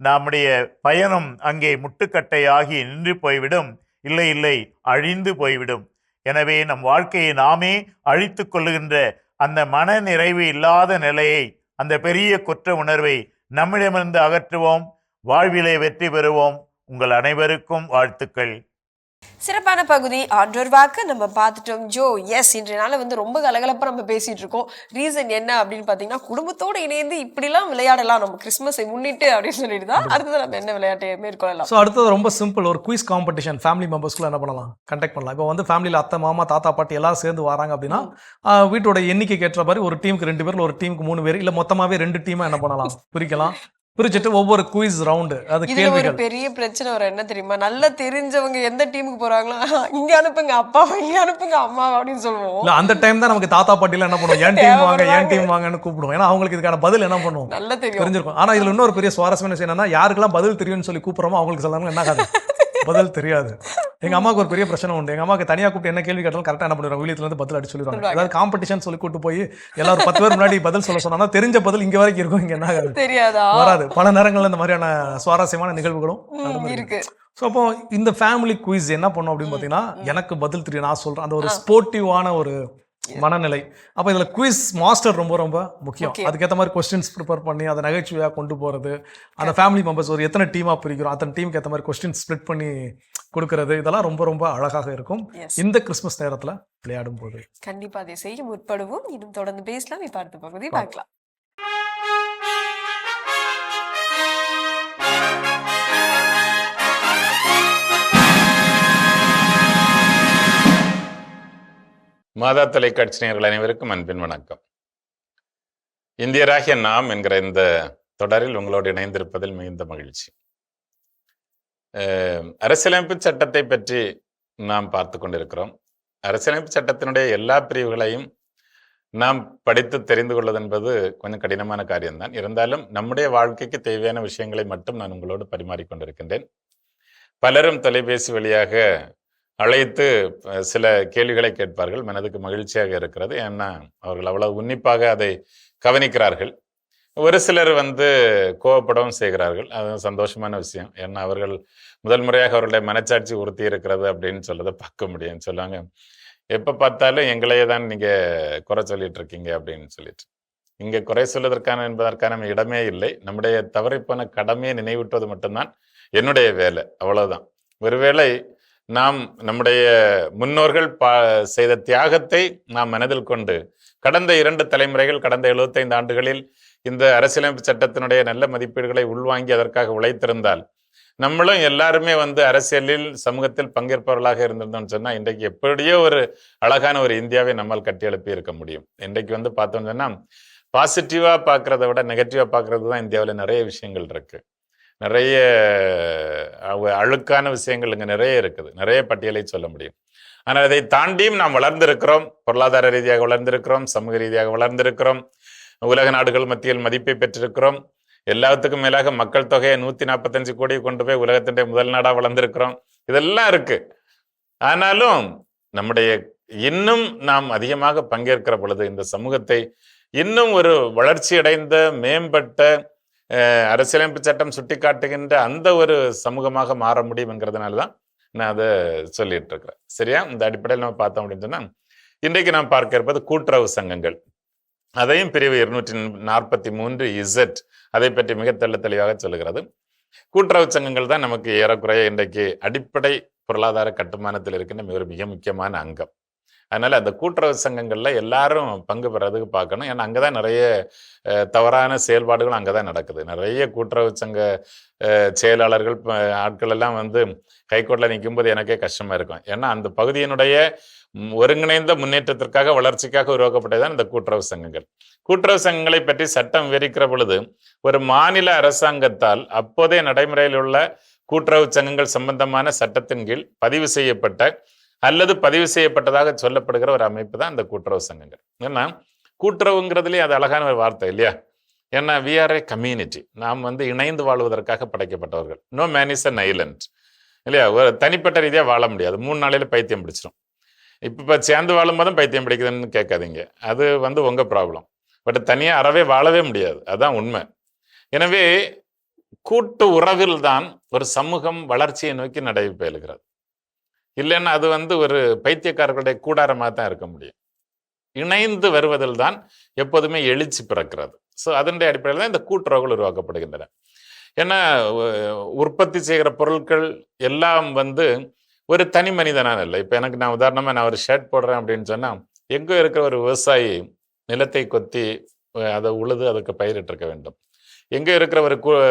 நம்முடைய பயணம் அங்கே முட்டுக்கட்டையாகி நின்று போய்விடும், இல்லை இல்லை அழிந்து போய்விடும். எனவே நம் வாழ்க்கையை நாமே அழித்து கொள்ளுகின்ற அந்த மன நிறைவு இல்லாத நிலையை, அந்த பெரிய குற்ற உணர்வை நம்மிடமிருந்து அகற்றுவோம். வாழ்விலே வெற்றி பெறுவோம். உங்கள் அனைவருக்கும் வாழ்த்துக்கள். சிறப்பான பகுதி ஆண்டோர் வாக்கு நம்ம பார்த்துட்டோம். ஜோ, எஸ், இன்றைய நாள் வந்து ரொம்ப கலகலப்பாக நம்ம பேசிட்டு இருக்கோம். ரீசன் என்ன அப்படின்னு பார்த்தீங்கன்னா, குடும்பத்தோடு இணைந்து இப்படிலாம் விளையாடலாம் நம்ம கிறிஸ்மஸை முன்னிட்டு அப்படின்னு சொல்லிட்டு தான் அடுத்தது நம்ம என்ன விளையாட்டை மேற்கொள்ளலாம். ஸோ அடுத்தது ரொம்ப சிம்பிள், ஒரு குயிஸ் காம்படிஷன் ஃபேமிலி மெம்பர்ஸ்க்குள்ள என்ன பண்ணலாம், கண்டக்ட் பண்ணலாம். இப்போ வந்து ஃபேமிலியில் அத்தை, மாமா, தாத்தா, பாட்டி எல்லாரும் சேர்ந்து வராங்க அப்படின்னா வீட்டோட எண்ணிக்கைக்கு ஏற்ற மாதிரி ஒரு டீமுக்கு 2 பேர், ஒரு டீமுக்கு 3 பேர், இல்லை மொத்தமாகவே 2 டீமாக என்ன பண்ணலாம், பிரிக்கலாம். பிரிச்சுட்டு ஒவ்வொரு குயிஸ் ரவுண்டு, அது கேள்விகள். ஒரு பெரிய பிரச்சனை வரும் என்ன தெரியுமா, நல்லா தெரிஞ்சவங்க எந்த டீமுக்கு போறாங்களோ இங்க அனுப்புங்க அப்பாவை, இங்க அனுப்புங்க அம்மாவை அப்படின்னு சொல்லுவோம். இல்ல அந்த டைம் தான் நமக்கு தாத்தா பாட்டில என்ன பண்ணுவோம், என் டீம் வாங்க என் டீம் வாங்கன்னு கூப்பிடுவோம். ஏன்னா அவங்களுக்கு இதுக்கான பதில் என்ன பண்ணுவோம் நல்லா தெரிஞ்சிருக்கும். ஆனா இதுல இன்னொரு பெரிய சுவாரஸ்யமான விஷயம் என்னன்னா, யாருக்கெல்லாம் பதில் தெரியும்னு சொல்லி கூப்பிடுறோமோ அவங்களுக்கு சொல்றாங்க என்ன காது பதில் தெரியாது. எங்க அம்மாவுக்கு ஒரு பெரிய பிரச்சனை உண்டு. எங்க அம்மாவுக்கு தனியா கூப்பிட்டு என்ன கேள்வி கேட்டாலும் கரெக்டா என்ன பண்ணிடுவாங்க, வீட்டுல இருந்து பதில் அடிச்சு சொல்லிடுவாங்க. அதாவது காம்படிஷன் சொல்லி கூட்டு போய் எல்லாரும் 10 பேர் முன்னாடி பதில் சொல்ல சொன்னா தெரிஞ்ச பதில் இங்க வரைக்கும் இருக்கும், இங்க என்ன தெரியாதா வராது. பல நேரங்கள்ல இந்த மாதிரியான சுவாரஸ்யமான நிகழ்வுகளும் இருக்கு. ஸோ அப்போ இந்த ஃபேமிலி குயிஸ் என்ன பண்ணும் அப்படின்னு பார்த்தீங்கன்னா, எனக்கு பதில் தெரியும் நான் சொல்றேன், அந்த ஒரு ஸ்போர்ட்டிவான ஒரு மனநிலை. அப்போ இதில் குயிஸ் மாஸ்டர் ரொம்ப ரொம்ப முக்கியம். அதுக்கேற்ற மாதிரி கொஸ்டின்ஸ் ப்ரிப்பேர் பண்ணி அதை நகைச்சுவையாக கொண்டு போகிறது, அந்த ஃபேமிலி மெம்பர்ஸ் ஒரு எத்தனை டீமாக பிரிக்கிறோம் அத்தனை டீமுக்கு ஏற்ற மாதிரி கொஸ்டின் ஸ்ப்ளிட் பண்ணி கொடுக்கறது, இதெல்லாம் ரொம்ப ரொம்ப அழகாக இருக்கும் இந்த கிறிஸ்மஸ் நேரத்தில் விளையாடும் போது. கண்டிப்பாக அதை செய்ய முற்படுவோம். இன்னும் தொடர்ந்து பேசலாம். இப்போ அடுத்த பகுதி பார்க்கலாம். மாதா தொலைக்காட்சி நேயர்கள் அனைவருக்கும் அன்பின் வணக்கம். இந்தியராகிய நாம் என்கிற இந்த தொடரில் உங்களோடு இணைந்திருப்பதில் மிகுந்த மகிழ்ச்சி. அரசியலமைப்பு சட்டத்தை பற்றி நாம் பார்த்து கொண்டிருக்கிறோம். அரசியலமைப்பு சட்டத்தினுடைய எல்லா பிரிவுகளையும் நாம் படித்து தெரிந்து கொள்வது என்பது கொஞ்சம் கடினமான காரியம்தான். இருந்தாலும் நம்முடைய வாழ்க்கைக்கு தேவையான விஷயங்களை மட்டும் நான் உங்களோடு பரிமாறிக்கொண்டிருக்கின்றேன். பலரும் தொலைபேசி வழியாக அழைத்து சில கேள்விகளை கேட்பார்கள். மனதுக்கு மகிழ்ச்சியாக இருக்கிறது. ஏன்னா அவர்கள் அவ்வளவு உன்னிப்பாக அதை கவனிக்கிறார்கள். ஒரு சிலர் கோவப்படவும் செய்கிறார்கள். அது சந்தோஷமான விஷயம். ஏன்னா அவர்கள் முதல் முறையாக அவர்களுடைய மனச்சாட்சி உறுத்தி இருக்கிறது அப்படின்னு சொல்லதை பார்க்க முடியும். சொல்லுவாங்க, எப்போ பார்த்தாலும் எங்களையே தான் நீங்கள் குறை சொல்லிட்டு இருக்கீங்க அப்படின்னு சொல்லிட்டு. இங்கே குறை சொல்வதற்கான என்பதற்கான இடமே இல்லை. நம்முடைய தவறிப்போன கடமையை நினைவூட்டுவது மட்டும்தான் என்னுடைய வேலை, அவ்வளவுதான். ஒருவேளை நாம் நம்முடைய முன்னோர்கள் செய்த தியாகத்தை நாம் மனதில் கொண்டு கடந்த 2 தலைமுறைகள், கடந்த 75 ஆண்டுகளில் இந்த அரசியலமைப்பு சட்டத்தினுடைய நல்ல மதிப்பீடுகளை உள்வாங்கி அதற்காக உழைத்திருந்தால், நம்மளும் எல்லாருமே அரசியலில் சமூகத்தில் பங்கேற்பவர்களாக இருந்திருந்தோம்னு சொன்னா இன்றைக்கு எப்படியோ ஒரு அழகான ஒரு இந்தியாவை நம்மால் கட்டியெழுப்பி இருக்க முடியும். இன்றைக்கு பார்த்தோம்னு சொன்னா பாசிட்டிவா பார்க்கறத விட நெகட்டிவா பார்க்கறது தான் இந்தியாவில் நிறைய விஷயங்கள் இருக்கு. நிறைய அழுக்கான விஷயங்கள் இங்கே நிறைய இருக்குது. நிறைய பட்டியலை சொல்ல முடியும். ஆனால் அதை தாண்டியும் நாம் வளர்ந்திருக்கிறோம். பொருளாதார ரீதியாக வளர்ந்திருக்கிறோம், சமூக ரீதியாக வளர்ந்திருக்கிறோம், உலக நாடுகள் மத்தியில் மதிப்பை பெற்றிருக்கிறோம். எல்லாத்துக்கும் மேலாக மக்கள் தொகையை 145 கோடி கொண்டு போய் உலகத்தினுடைய முதல் நாடாக வளர்ந்திருக்கிறோம். இதெல்லாம் இருக்கு. ஆனாலும் நம்முடைய இன்னும் நாம் அதிகமாக பங்கேற்கிற பொழுது இந்த சமூகத்தை இன்னும் ஒரு வளர்ச்சி அடைந்த மேம்பட்ட அரசியலமைப்பு சட்டம் சுட்டி காட்டுகின்ற அந்த ஒரு சமூகமாக மாற முடியும் என்கிறதுனால தான் நான் அதை சொல்லிட்டு இருக்கிறேன். சரியா? இந்த அடிப்படையில் நம்ம பார்த்தோம் அப்படின்னு சொன்னா இன்றைக்கு நாம் பார்க்க இருப்பது கூட்டுறவு சங்கங்கள். அதையும் பிரிவு 243Z அதை பற்றி மிக தெளிவாக சொல்லுகிறது. கூட்டுறவு சங்கங்கள் தான் நமக்கு ஏறக்குறைய இன்றைக்கு அடிப்படை பொருளாதார கட்டுமானத்தில் இருக்கின்ற ஒரு மிக முக்கியமான அங்கம். அதனால அந்த கூட்டுறவு சங்கங்கள்ல எல்லாரும் பங்கு பெறதுக்கு பார்க்கணும். ஏன்னா அங்கதான் நிறைய தவறான செயல்பாடுகள் அங்கதான் நடக்குது. நிறைய கூட்டுறவு சங்க செயலாளர்கள் ஆட்கள் எல்லாம் கைகோட்டில் நிற்கும்போது எனக்கே கஷ்டமா இருக்கும். ஏன்னா அந்த பகுதியினுடைய ஒருங்கிணைந்த முன்னேற்றத்திற்காக, வளர்ச்சிக்காக உருவாக்கப்பட்டதுதான் இந்த கூட்டுறவு சங்கங்கள். கூட்டுறவு சங்கங்களை பற்றி சட்டம் விவரிக்கிற பொழுது ஒரு மாநில அரசாங்கத்தால் அப்போதைய நடைமுறையில் உள்ள கூட்டுறவு சங்கங்கள் சம்பந்தமான சட்டத்தின் கீழ் பதிவு செய்யப்பட்ட அல்லது பதிவு செய்யப்பட்டதாக சொல்லப்படுகிற ஒரு அமைப்பு தான் இந்த கூட்டுறவு சங்கங்கள். ஏன்னா கூட்டுறவுங்கிறதுலேயே அது அழகான ஒரு வார்த்தை இல்லையா? ஏன்னா வி ஆர் ஏ கம்யூனிட்டி, நாம் இணைந்து வாழ்வதற்காக படைக்கப்பட்டவர்கள். No man is an island இல்லையா? ஒரு தனிப்பட்ட ரீதியாக வாழ முடியாது. 3 நாளையில பைத்தியம் பிடிச்சிடும். இப்போ சேர்ந்து வாழும் போதும் பைத்தியம் பிடிக்குதுன்னு கேட்காதீங்க, அது உங்கள் ப்ராப்ளம். பட் தனியாக அறவே வாழவே முடியாது, அதுதான் உண்மை. எனவே கூட்டு உறவில் தான் ஒரு சமூகம் வளர்ச்சியை நோக்கி நடைபெறுகிறது. இல்லைன்னா அது ஒரு பைத்தியக்காரர்களுடைய கூடாரமாக தான் இருக்க முடியும். இணைந்து வருவதில் தான் எப்போதுமே எழுச்சி பிறக்கிறது. ஸோ அதனுடைய அடிப்படையில் தான் இந்த கூட்டுறவுகள் உருவாக்கப்படுகின்றன. ஏன்னா உற்பத்தி செய்கிற பொருட்கள் எல்லாம் ஒரு தனி மனிதனான இல்லை. இப்போ நான் உதாரணமாக நான் ஒரு ஷர்ட் போடுறேன் அப்படின்னு சொன்னால், எங்கே இருக்கிற ஒரு விவசாயி நிலத்தை கொத்தி அதை உழுது அதுக்கு பயிரிட்டிருக்க வேண்டும். எங்கே இருக்கிற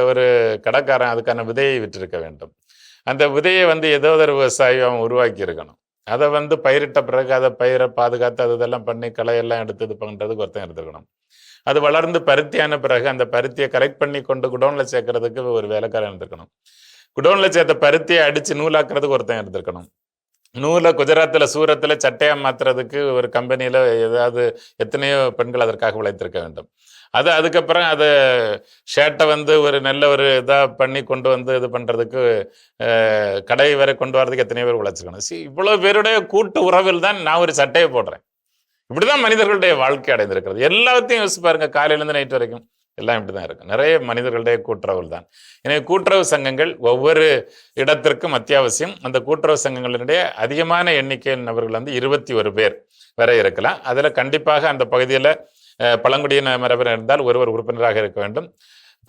ஒரு கடைக்காரன் அதுக்கான விதையை விட்டிருக்க வேண்டும். அந்த விதையை ஏதோ ஒரு விவசாயி அவன் உருவாக்கி இருக்கணும். அதை பயிரிட்ட பிறகு அதை பயிரை பாதுகாத்து அது இதெல்லாம் பண்ணி களையெல்லாம் எடுத்து இது பண்ணுறதுக்கு ஒருத்தன் எடுத்துக்கணும். அது வளர்ந்து பருத்தியான பிறகு அந்த பருத்தியை கரெக்ட் பண்ணி கொண்டு குடோனில் சேர்க்கறதுக்கு ஒரு வேலைக்காரன் எடுத்துக்கணும். குடோனில் சேர்த்த பருத்தியை அடித்து நூலாக்குறதுக்கு ஒருத்தன் எடுத்துக்கணும். நூலை குஜராத்தில் சூரத்தில் சட்டையாக மாற்றுறதுக்கு ஒரு கம்பெனியில் ஏதாவது எத்தனையோ பெண்கள் அதற்காக உழைத்திருக்க வேண்டும். அதுக்கப்புறம் அதை ஷர்ட்டை ஒரு நல்ல ஒரு இதாக பண்ணி கொண்டு இது பண்ணுறதுக்கு கடை வரை கொண்டு வரதுக்கு எத்தனையோ பேர் உழைச்சிக்கணும். இவ்வளோ பேருடைய கூட்டு உறவில் தான் நான் ஒரு சட்டையை போடுறேன். இப்படிதான் மனிதர்களுடைய வாழ்க்கை அடைந்திருக்கிறது. எல்லாத்தையும் யோசிச்சு பாருங்க, காலையிலேருந்து நைட் வரைக்கும் எல்லாம் இப்படிதான் இருக்கு. நிறைய மனிதர்களுடைய கூட்டுறவு தான். எனவே கூட்டுறவு சங்கங்கள் ஒவ்வொரு இடத்திற்கும் அத்தியாவசியம். அந்த கூட்டுறவு சங்கங்களினுடைய அதிகமான எண்ணிக்கையில் நபர்கள் 21 பேர் வரை இருக்கலாம். அதில் கண்டிப்பாக அந்த பகுதியில் பழங்குடியின மரபினர் இருந்தால் ஒருவர் உறுப்பினராக இருக்க வேண்டும்.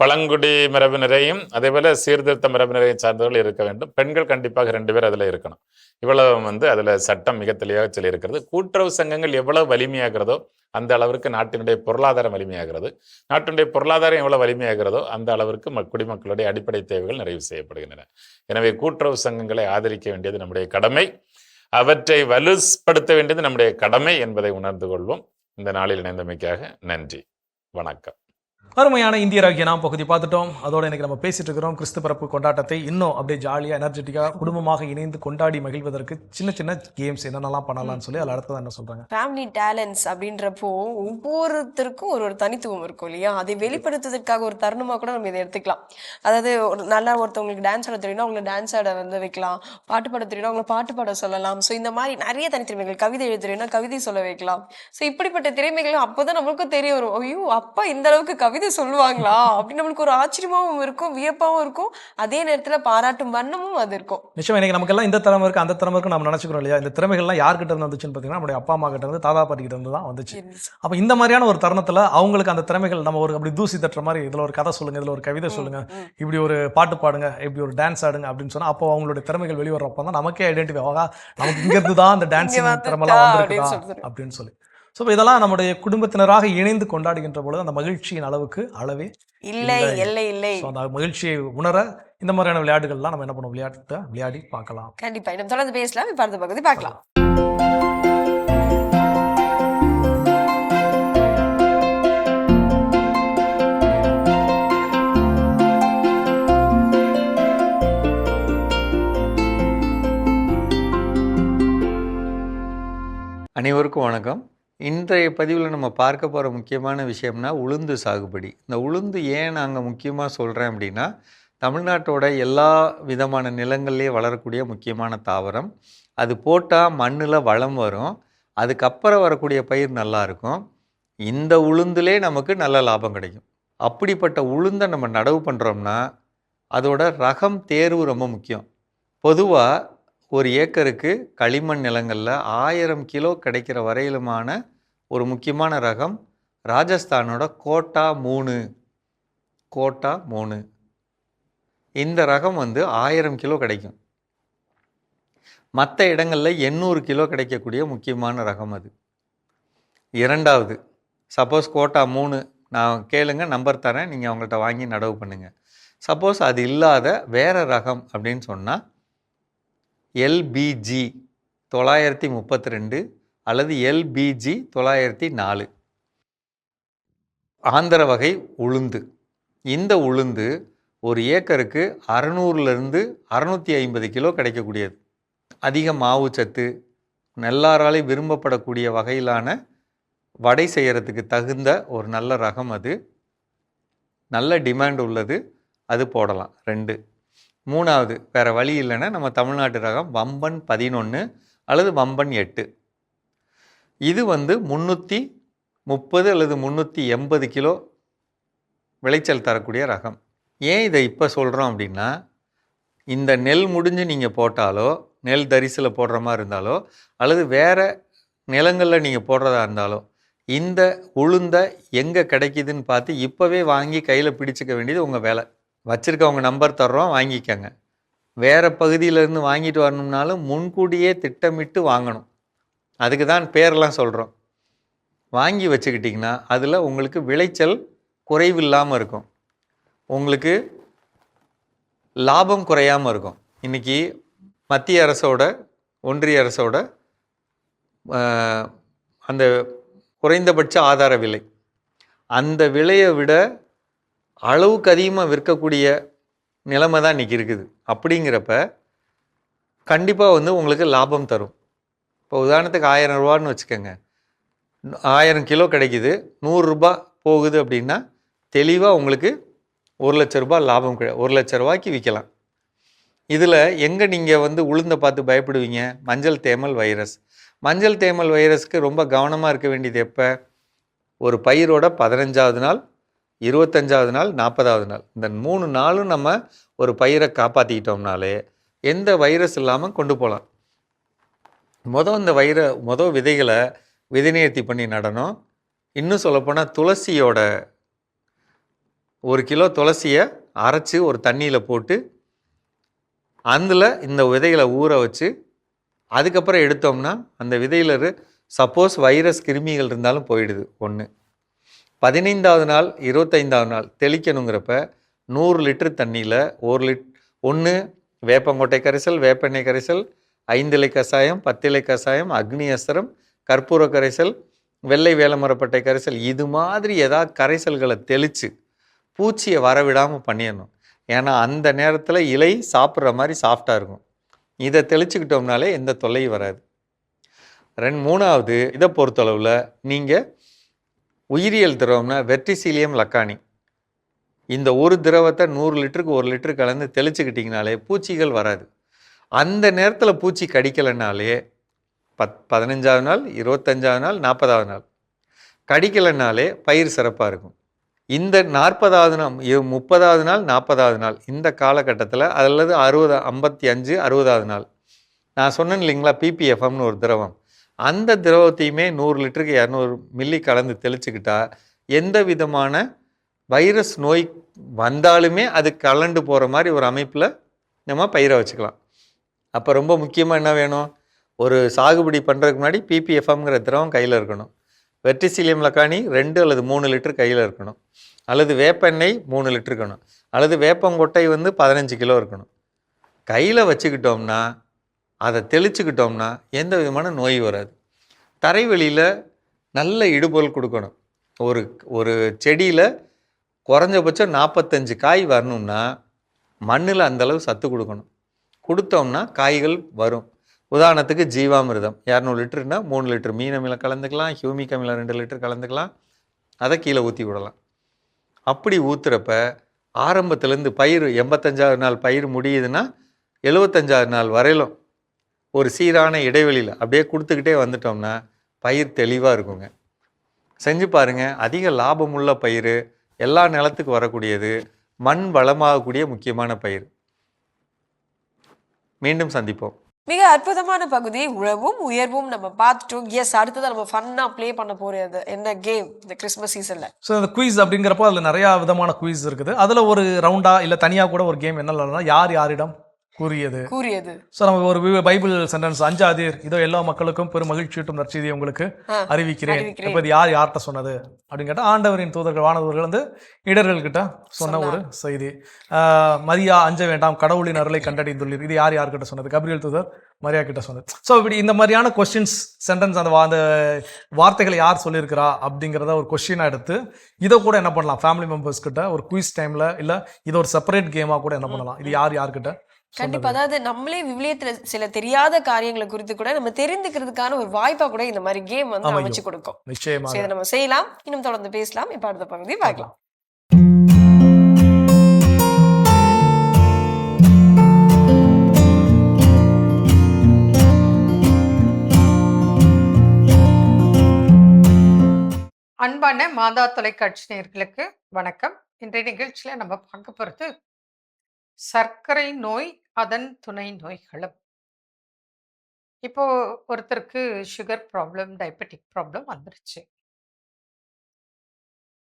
பழங்குடி மரபினரையும் அதே போல சீர்திருத்த மரபினரையும் சார்ந்தவர்கள் இருக்க வேண்டும். பெண்கள் கண்டிப்பாக 2 பேர் அதில் இருக்கணும். இவ்வளவு அதில் சட்டம் மிக தெளிவாக சொல்லியிருக்கிறது. கூட்டுறவு சங்கங்கள் எவ்வளவு வலிமையாகிறதோ அந்த அளவிற்கு நாட்டினுடைய பொருளாதாரம் வலிமையாகிறது. நாட்டினுடைய பொருளாதாரம் எவ்வளவு வலிமையாகிறதோ அந்த அளவிற்கு குடிமக்களுடைய அடிப்படை தேவைகள் நிறைவு செய்யப்படுகின்றன. எனவே கூட்டுறவு சங்கங்களை ஆதரிக்க வேண்டியது நம்முடைய கடமை, அவற்றை வலுப்படுத்த வேண்டியது நம்முடைய கடமை என்பதை உணர்ந்து கொள்வோம். இந்த நாளில் இணைந்தமைக்காக நன்றி, வணக்கம். அருமையான இந்தியராகிய நாம் பகுதி பார்த்துட்டோம். அதோட இன்னைக்கு நம்ம பேசிட்டு இருக்கிறோம் கிறிஸ்து பிறப்பு கொண்டாட்டத்தை இன்னும் அப்படியே ஜாலியாக எனர்ஜெட்டிக்காக குடும்பமாக இணைந்து கொண்டாடி மகிழ்வதற்கு சின்ன சின்ன கேம்ஸ் என்னென்னலாம் பண்ணலாம்னு சொல்லி அதில் அடுத்ததான் என்ன சொல்றாங்க, ஃபேமிலி டேலண்ட்ஸ் அப்படின்றப்போ ஒவ்வொருத்தருக்கும் ஒரு தனித்துவம் இருக்கும் இல்லையா? அதை வெளிப்படுத்துவதற்காக ஒரு தருணமாக கூட நம்ம இதை எடுத்துக்கலாம். அதாவது நல்லா ஒருத்தவங்களுக்கு டான்ஸ் ஆட தெரியும்னா அவங்களை டான்ஸ் ஆட வைக்கலாம், பாட்டு பாட தெரியும்னா அவங்களை பாட்டு பாட சொல்லலாம். ஸோ இந்த மாதிரி நிறைய தனித்திறமைகள், கவிதை எழுத தெரியும்னா கவிதை சொல்ல வைக்கலாம். ஸோ இப்படிப்பட்ட திறமைகள் அப்போதான் நம்மளுக்கும் தெரிய வரும், ஐயோ அப்பா இந்த அளவுக்கு கவிதை சொல்லுவாங்களா அப்படின்னு நம்மளுக்கு ஒரு ஆச்சரியமாவும் இருக்கும், வியப்பாவும் இருக்கும், அதே நேரத்துல பாராட்டும் வண்ணமும் அது இருக்கும். நிச்சயம் இன்னைக்கு நமக்கெல்லாம் இந்த திறமை இருக்கு அந்த திறமை இருக்கு நம்ம நினைச்சுக்கிறோம் இல்லையா? இந்த திறமைகள்லாம் யார்கிட்ட இருந்து வந்துச்சுன்னு பார்த்தீங்கன்னா நம்முடைய அப்பா அம்மா கிட்ட இருந்து தாத்தா பாட்டி கிட்ட இருந்து தான் வந்துச்சு. அப்போ இந்த மாதிரியான ஒரு தருணத்துல அவங்களுக்கு அந்த திறமைகள் நம்ம ஒரு அப்படி தூசி தட்டுற மாதிரி இதுல ஒரு கதை சொல்லுங்க, இதுல ஒரு கவிதை சொல்லுங்க, இப்படி ஒரு பாட்டு பாடுங்க, இப்படி ஒரு டான்ஸ் ஆடுங்க அப்படின்னு சொன்னா அப்போ அவங்களுடைய திறமைகள் வெளிவரப்போ தான் நமக்கே ஐடென்டிஃபை ஆகா நமக்கு இங்க இருந்து தான் அந்த டான்ஸிங் திறமெல்லாம் வந்திருக்குதா அப்படின்னு சொல்லி. ஸோ இதெல்லாம் நம்முடைய குடும்பத்தினராக இணைந்து கொண்டாடுகின்ற பொழுது அந்த மகிழ்ச்சியின் அளவுக்கு அளவே இல்லை இல்லை இல்லை. அந்த மகிழ்ச்சியை உணர இந்த மாதிரியான விளையாட்டுகள்லாம் நம்ம என்ன பண்ணுவோம், விளையாடி பார்க்கலாம். கண்டிப்பா நம்ம தொடர்ந்து பேசலாம். இப்ப அடுத்த பகுதி பார்க்கலாம். அனைவருக்கும் வணக்கம். இன்றைய பதிவில் நம்ம பார்க்க போகிற முக்கியமான விஷயம்னா உளுந்து சாகுபடி. இந்த உளுந்து ஏன் நாங்கள் முக்கியமாக சொல்கிறேன் அப்படின்னா, தமிழ்நாட்டோட எல்லா விதமான நிலங்கள்லேயே வளரக்கூடிய முக்கியமான தாவரம். அது போட்டால் மண்ணில் வளம் வரும், அதுக்கப்புறம் வரக்கூடிய பயிர் நல்லாயிருக்கும். இந்த உளுந்துலே நமக்கு நல்ல லாபம் கிடைக்கும். அப்படிப்பட்ட உளுந்தை நம்ம நடவு பண்ணுறோம்னா அதோட ரகம் தேர்வு ரொம்ப முக்கியம். பொதுவாக ஒரு ஏக்கருக்கு களிமண் நிலங்களில் 1000 கிலோ கிடைக்கிற வரையிலுமான ஒரு முக்கியமான ரகம் ராஜஸ்தானோட கோட்டா 3. இந்த ரகம் 1000 கிலோ கிடைக்கும். மற்ற இடங்களில் 800 கிலோ கிடைக்கக்கூடிய முக்கியமான ரகம் அது. இரண்டாவது, சப்போஸ் கோட்டா 3 நான் கேளுங்க, நம்பர் தரேன், நீங்கள் அவங்கள்ட்ட வாங்கி நடவு பண்ணுங்கள். சப்போஸ் அது இல்லாத வேறு ரகம் அப்படின்னு சொன்னால் LBG 932 அல்லது LBG 904. ஆந்திர வகை உளுந்து. இந்த உளுந்து ஒரு ஏக்கருக்கு 600லேருந்து 650 கிலோ கிடைக்கக்கூடியது. அதிக மாவு சத்து, எல்லாராலையும் விரும்பப்படக்கூடிய வகையிலான வடை செய்கிறதுக்கு தகுந்த ஒரு நல்ல ரகம். அது நல்ல டிமாண்ட் உள்ளது, அது போடலாம். 2. 3வது வேறு வழி இல்லைன்னா நம்ம தமிழ்நாட்டு ரகம் வம்பன் 11 அல்லது வம்பன் 8. இது 330 அல்லது 380 கிலோ விளைச்சல் தரக்கூடிய ரகம். ஏன் இதை இப்போ சொல்கிறோம் அப்படின்னா, இந்த நெல் முடிஞ்சு நீங்கள் போட்டாலோ, நெல் தரிசில் போடுற மாதிரி இருந்தாலோ, அல்லது வேறு நிலங்களில் நீங்கள் போடுறதா இருந்தாலோ, இந்த உளுந்தை எங்கே கிடைக்குதுன்னு பார்த்து இப்போவே வாங்கி கையில் பிடிச்சிக்க வேண்டியது உங்கள் வேலை. வச்சுருக்கவங்க நம்பர் தர்றோம், வாங்கிக்கங்க. வேறு பகுதியிலேருந்து வாங்கிட்டு வரணும்னாலும் முன்கூட்டியே திட்டமிட்டு வாங்கணும். அதுக்கு தான் பேரெல்லாம் சொல்கிறோம். வாங்கி வச்சுக்கிட்டிங்கன்னா அதில் உங்களுக்கு விளைச்சல் குறைவில்லாமல் இருக்கும், உங்களுக்கு லாபம் குறையாமல் இருக்கும். இன்றைக்கி மத்திய அரசோட ஒன்றிய அரசோட அந்த குறைந்தபட்ச ஆதார விலை, அந்த விலையை விட அளவுக்கு அதிகமாக விற்கக்கூடிய நிலைமை தான் இன்றைக்கி இருக்குது. அப்படிங்கிறப்ப கண்டிப்பாக உங்களுக்கு லாபம் தரும். இப்போ உதாரணத்துக்கு 1000 ரூபான்னு வச்சுக்கோங்க, 1000 கிலோ கிடைக்குது, 100 ரூபா போகுது அப்படின்னா தெளிவாக உங்களுக்கு 1 லட்ச ரூபாய் லாபம் 1 லட்ச ரூபாய்க்கு விற்கலாம். இதில் எங்கே நீங்கள் உளுந்தை பார்த்து பயப்படுவீங்க? மஞ்சள் தேமல் வைரஸ். மஞ்சள் தேமல் வைரஸ்க்கு ரொம்ப கவனமாக இருக்க வேண்டியது எப்போ? ஒரு பயிரோட 15வது நாள், 25வது நாள், 40வது நாள், இந்த 3 நாளும் நம்ம ஒரு பயிரை காப்பாற்றிக்கிட்டோம்னாலே எந்த வைரஸ் இல்லாமல் கொண்டு போகலாம். இந்த விதைகளை விதைநேர்த்தி பண்ணி நடணும். இன்னும் சொல்லப்போனால் துளசியோட 1 கிலோ துளசியை அரைச்சி ஒரு தண்ணியில் போட்டு அதில் இந்த விதைகளை ஊற வச்சு அதுக்கப்புறம் எடுத்தோம்னா அந்த விதையில் சப்போஸ் வைரஸ் கிருமிகள் இருந்தாலும் போயிடுது. 1. 15வது நாள் 25வது நாள் தெளிக்கணுங்கிறப்ப 100 லிட்டர் தண்ணியில் 1 வேப்பங்கொட்டை கரைசல், வேப்பெண்ணெய் கரைசல், 5 இலை கஷாயம், 10 இலை கஷாயம், அக்னி அஸ்திரம், கற்பூர கரைசல், வெள்ளை வேலமரப்பட்டை கரைசல், இது மாதிரி ஏதாவது கரைசல்களை தெளித்து பூச்சியை வரவிடாமல் பண்ணிடணும். ஏன்னா அந்த நேரத்தில் இலை சாப்பிட்ற மாதிரி சாஃப்டாக இருக்கும். இதை தெளிச்சுக்கிட்டோம்னாலே எந்த தொல்லையும் வராது. 3வது இதை பொறுத்தளவில் நீங்கள் உயிரியல் திரவம்னா வெர்டிசிலியம் லக்கானி, இந்த ஒரு திரவத்தை 100 லிட்டருக்கு 1 லிட்டர் கலந்து தெளிச்சுக்கிட்டிங்கனாலே பூச்சிகள் வராது. அந்த நேரத்தில் பூச்சி கடிக்கலைனாலே 15வது நாள், 25வது நாள், 40வது நாள் கடிக்கலைனாலே பயிர் சிறப்பாக இருக்கும். இந்த 40வது நாள், 30வது நாள், 40வது நாள் இந்த காலகட்டத்தில் அல்லது 55, 60வது நாள் நான் சொன்னேன் இல்லைங்களா, பிபிஎஃப்எம்னு ஒரு திரவம், அந்த திரவத்தையுமே 100 லிட்டருக்கு 200 மில்லி கலந்து தெளிச்சுக்கிட்டா எந்த விதமான வைரஸ் நோய் வந்தாலுமே அது கலண்டு போகிற மாதிரி ஒரு அமைப்பில் நம்ம பயிரை வச்சுக்கலாம். அப்போ ரொம்ப முக்கியமாக என்ன வேணும்? ஒரு சாகுபடி பண்ணுறதுக்கு முன்னாடி பிபிஎஃப்எம்ங்கிற திரவம் கையில் இருக்கணும். வெர்டிசிலியம் லக்கானி 2 அல்லது 3 லிட்டர் கையில் இருக்கணும். அல்லது வேப்பெண்ணெய் 3 லிட்டர் இருக்கணும். அல்லது வேப்பங்கொட்டை 15 கிலோ இருக்கணும். கையில் வச்சுக்கிட்டோம்னா அதை தெளிச்சுக்கிட்டோம்னா எந்த விதமான நோய் வராது. தரைவெளியில் நல்ல இடுபொருள் கொடுக்கணும். ஒரு செடியில் குறைஞ்சபட்சம் 45 காய் வரணும்னா மண்ணில் அந்தளவு சத்து கொடுக்கணும். கொடுத்தோம்னா காய்கள் வரும். உதாரணத்துக்கு ஜீவாமிர்தம் 200 லிட்டருனா 3 லிட்டர் மீன் அமிலம் கலந்துக்கலாம், ஹியூமிக் அமிலம் 2 லிட்டர் கலந்துக்கலாம், அதை கீழே ஊற்றி விடலாம். அப்படி ஊற்றுறப்ப ஆரம்பத்துலேருந்து பயிர் 85வது நாள் பயிர் முடியுதுன்னா 75வது நாள் வரையிலும் ஒரு சீரான இடைவெளியில் அப்படியே கொடுத்துக்கிட்டே வந்துட்டோம்னா பயிர் தெளிவாக இருக்குங்க. செஞ்சு பாருங்கள். அதிக லாபமுள்ள பயிர், எல்லா நிலத்துக்கு வரக்கூடியது, மண் வளமாகக்கூடிய முக்கியமான பயிர். மீண்டும் சந்திப்போம். மிக அற்புதமான பகுதி, உழவும் உயர்வும் நம்ம பார்த்துட்டோம். எஸ், அடுத்ததான் நம்ம ஃபன்னா ப்ளே பண்ண போறது என்ன கேம் இந்த கிறிஸ்மஸ் சீசன்ல. ஸோ இந்த குயிஸ் அப்படிங்கிறப்போ அதில் நிறையா விதமான குயிஸ் இருக்குது. அதில் ஒரு ரவுண்டா இல்லை தனியாக கூட ஒரு கேம் என்ன யார் யாரிடம் கூறியது. ஸோ நம்ம ஒரு பைபிள் சென்டென்ஸ், அஞ்சாதீர், இதோ எல்லா மக்களுக்கும் பெரும் மகிழ்ச்சியூட்டும் நற்செய்தியை உங்களுக்கு அறிவிக்கிறேன். இப்போ இது யார்கிட்ட சொன்னது அப்படின்னு கேட்டால், ஆண்டவரின் தூதர்கள், வானதூதர்கள் வந்து இடர்கள்கிட்ட சொன்ன ஒரு செய்தி. மரியா அஞ்ச வேண்டாம், கடவுளின் அருளை கண்டடைந்துள்ளீர், இது யார்கிட்ட சொன்னது? கபிரியல் தூதர் மரியா கிட்ட சொன்னது. ஸோ இப்படி இந்த மாதிரியான கொஸ்டின்ஸ், சென்டென்ஸ், அந்த வார்த்தைகளை யார் சொல்லியிருக்கிறா அப்படிங்கிறத ஒரு கொஸ்டினாக எடுத்து இதை கூட என்ன பண்ணலாம், ஃபேமிலி மெம்பர்ஸ் கிட்ட ஒரு குயிஸ் டைமில், இல்லை இது ஒரு செப்பரேட் கேமாக கூட என்ன பண்ணலாம், இது யார்கிட்ட. கண்டிப்பா. அதாவது நம்மளே விவிலியத்துல சில தெரியாத காரியங்களை குறித்து கூட நம்ம தெரிந்துக்கிறதுக்கான ஒரு வாய்ப்பா கூட இந்த மாதிரி கேம் வந்து அமைச்சு கொடுக்கும். நிச்சயமா இதை நம்ம செய்யலாம். இன்னும் தொடர்ந்து பேசலாம். இப்ப அடுத்த பகுதி பார்க்கலாம். அன்பான மாதா தொலைக்காட்சி நேயர்களுக்கு வணக்கம். இன்றைய நிகழ்ச்சியில நம்ம பார்க்க போறது சர்க்கரை நோய், அதன் துணை நோய்களும். இப்போ ஒருத்தருக்கு சுகர் ப்ராப்ளம், டயபெட்டிக் ப்ராப்ளம் வந்துருச்சு.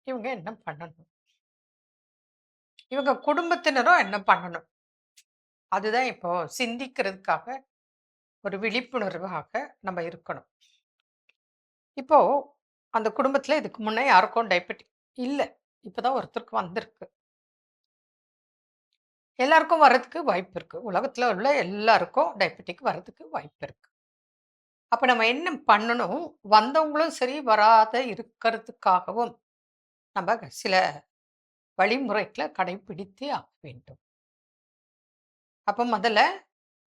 இவங்க என்ன பண்ணணும்? இவங்க குடும்பத்தினரும் என்ன பண்ணணும்? அதுதான் இப்போ சிந்திக்கிறதுக்காக ஒரு விழிப்புணர்வாக நம்ம இருக்கணும். இப்போ அந்த குடும்பத்துல இதுக்கு முன்னே யாருக்கும் டயபெட்டிக் இல்லை, இப்போதான் ஒருத்தருக்கு வந்திருக்கு. எல்லாருக்கும் வர்றதுக்கு வாய்ப்பு இருக்கு. உலகத்துல உள்ள எல்லாருக்கும் டயபெட்டிக் வர்றதுக்கு வாய்ப்பு இருக்கு. அப்ப நம்ம என்ன பண்ணணும்? வந்தவங்களும் சரி, வராத இருக்கிறதுக்காகவும் நம்ம சில வழிமுறைகளை கடைபிடித்தே ஆக வேண்டும். அப்ப முதல்ல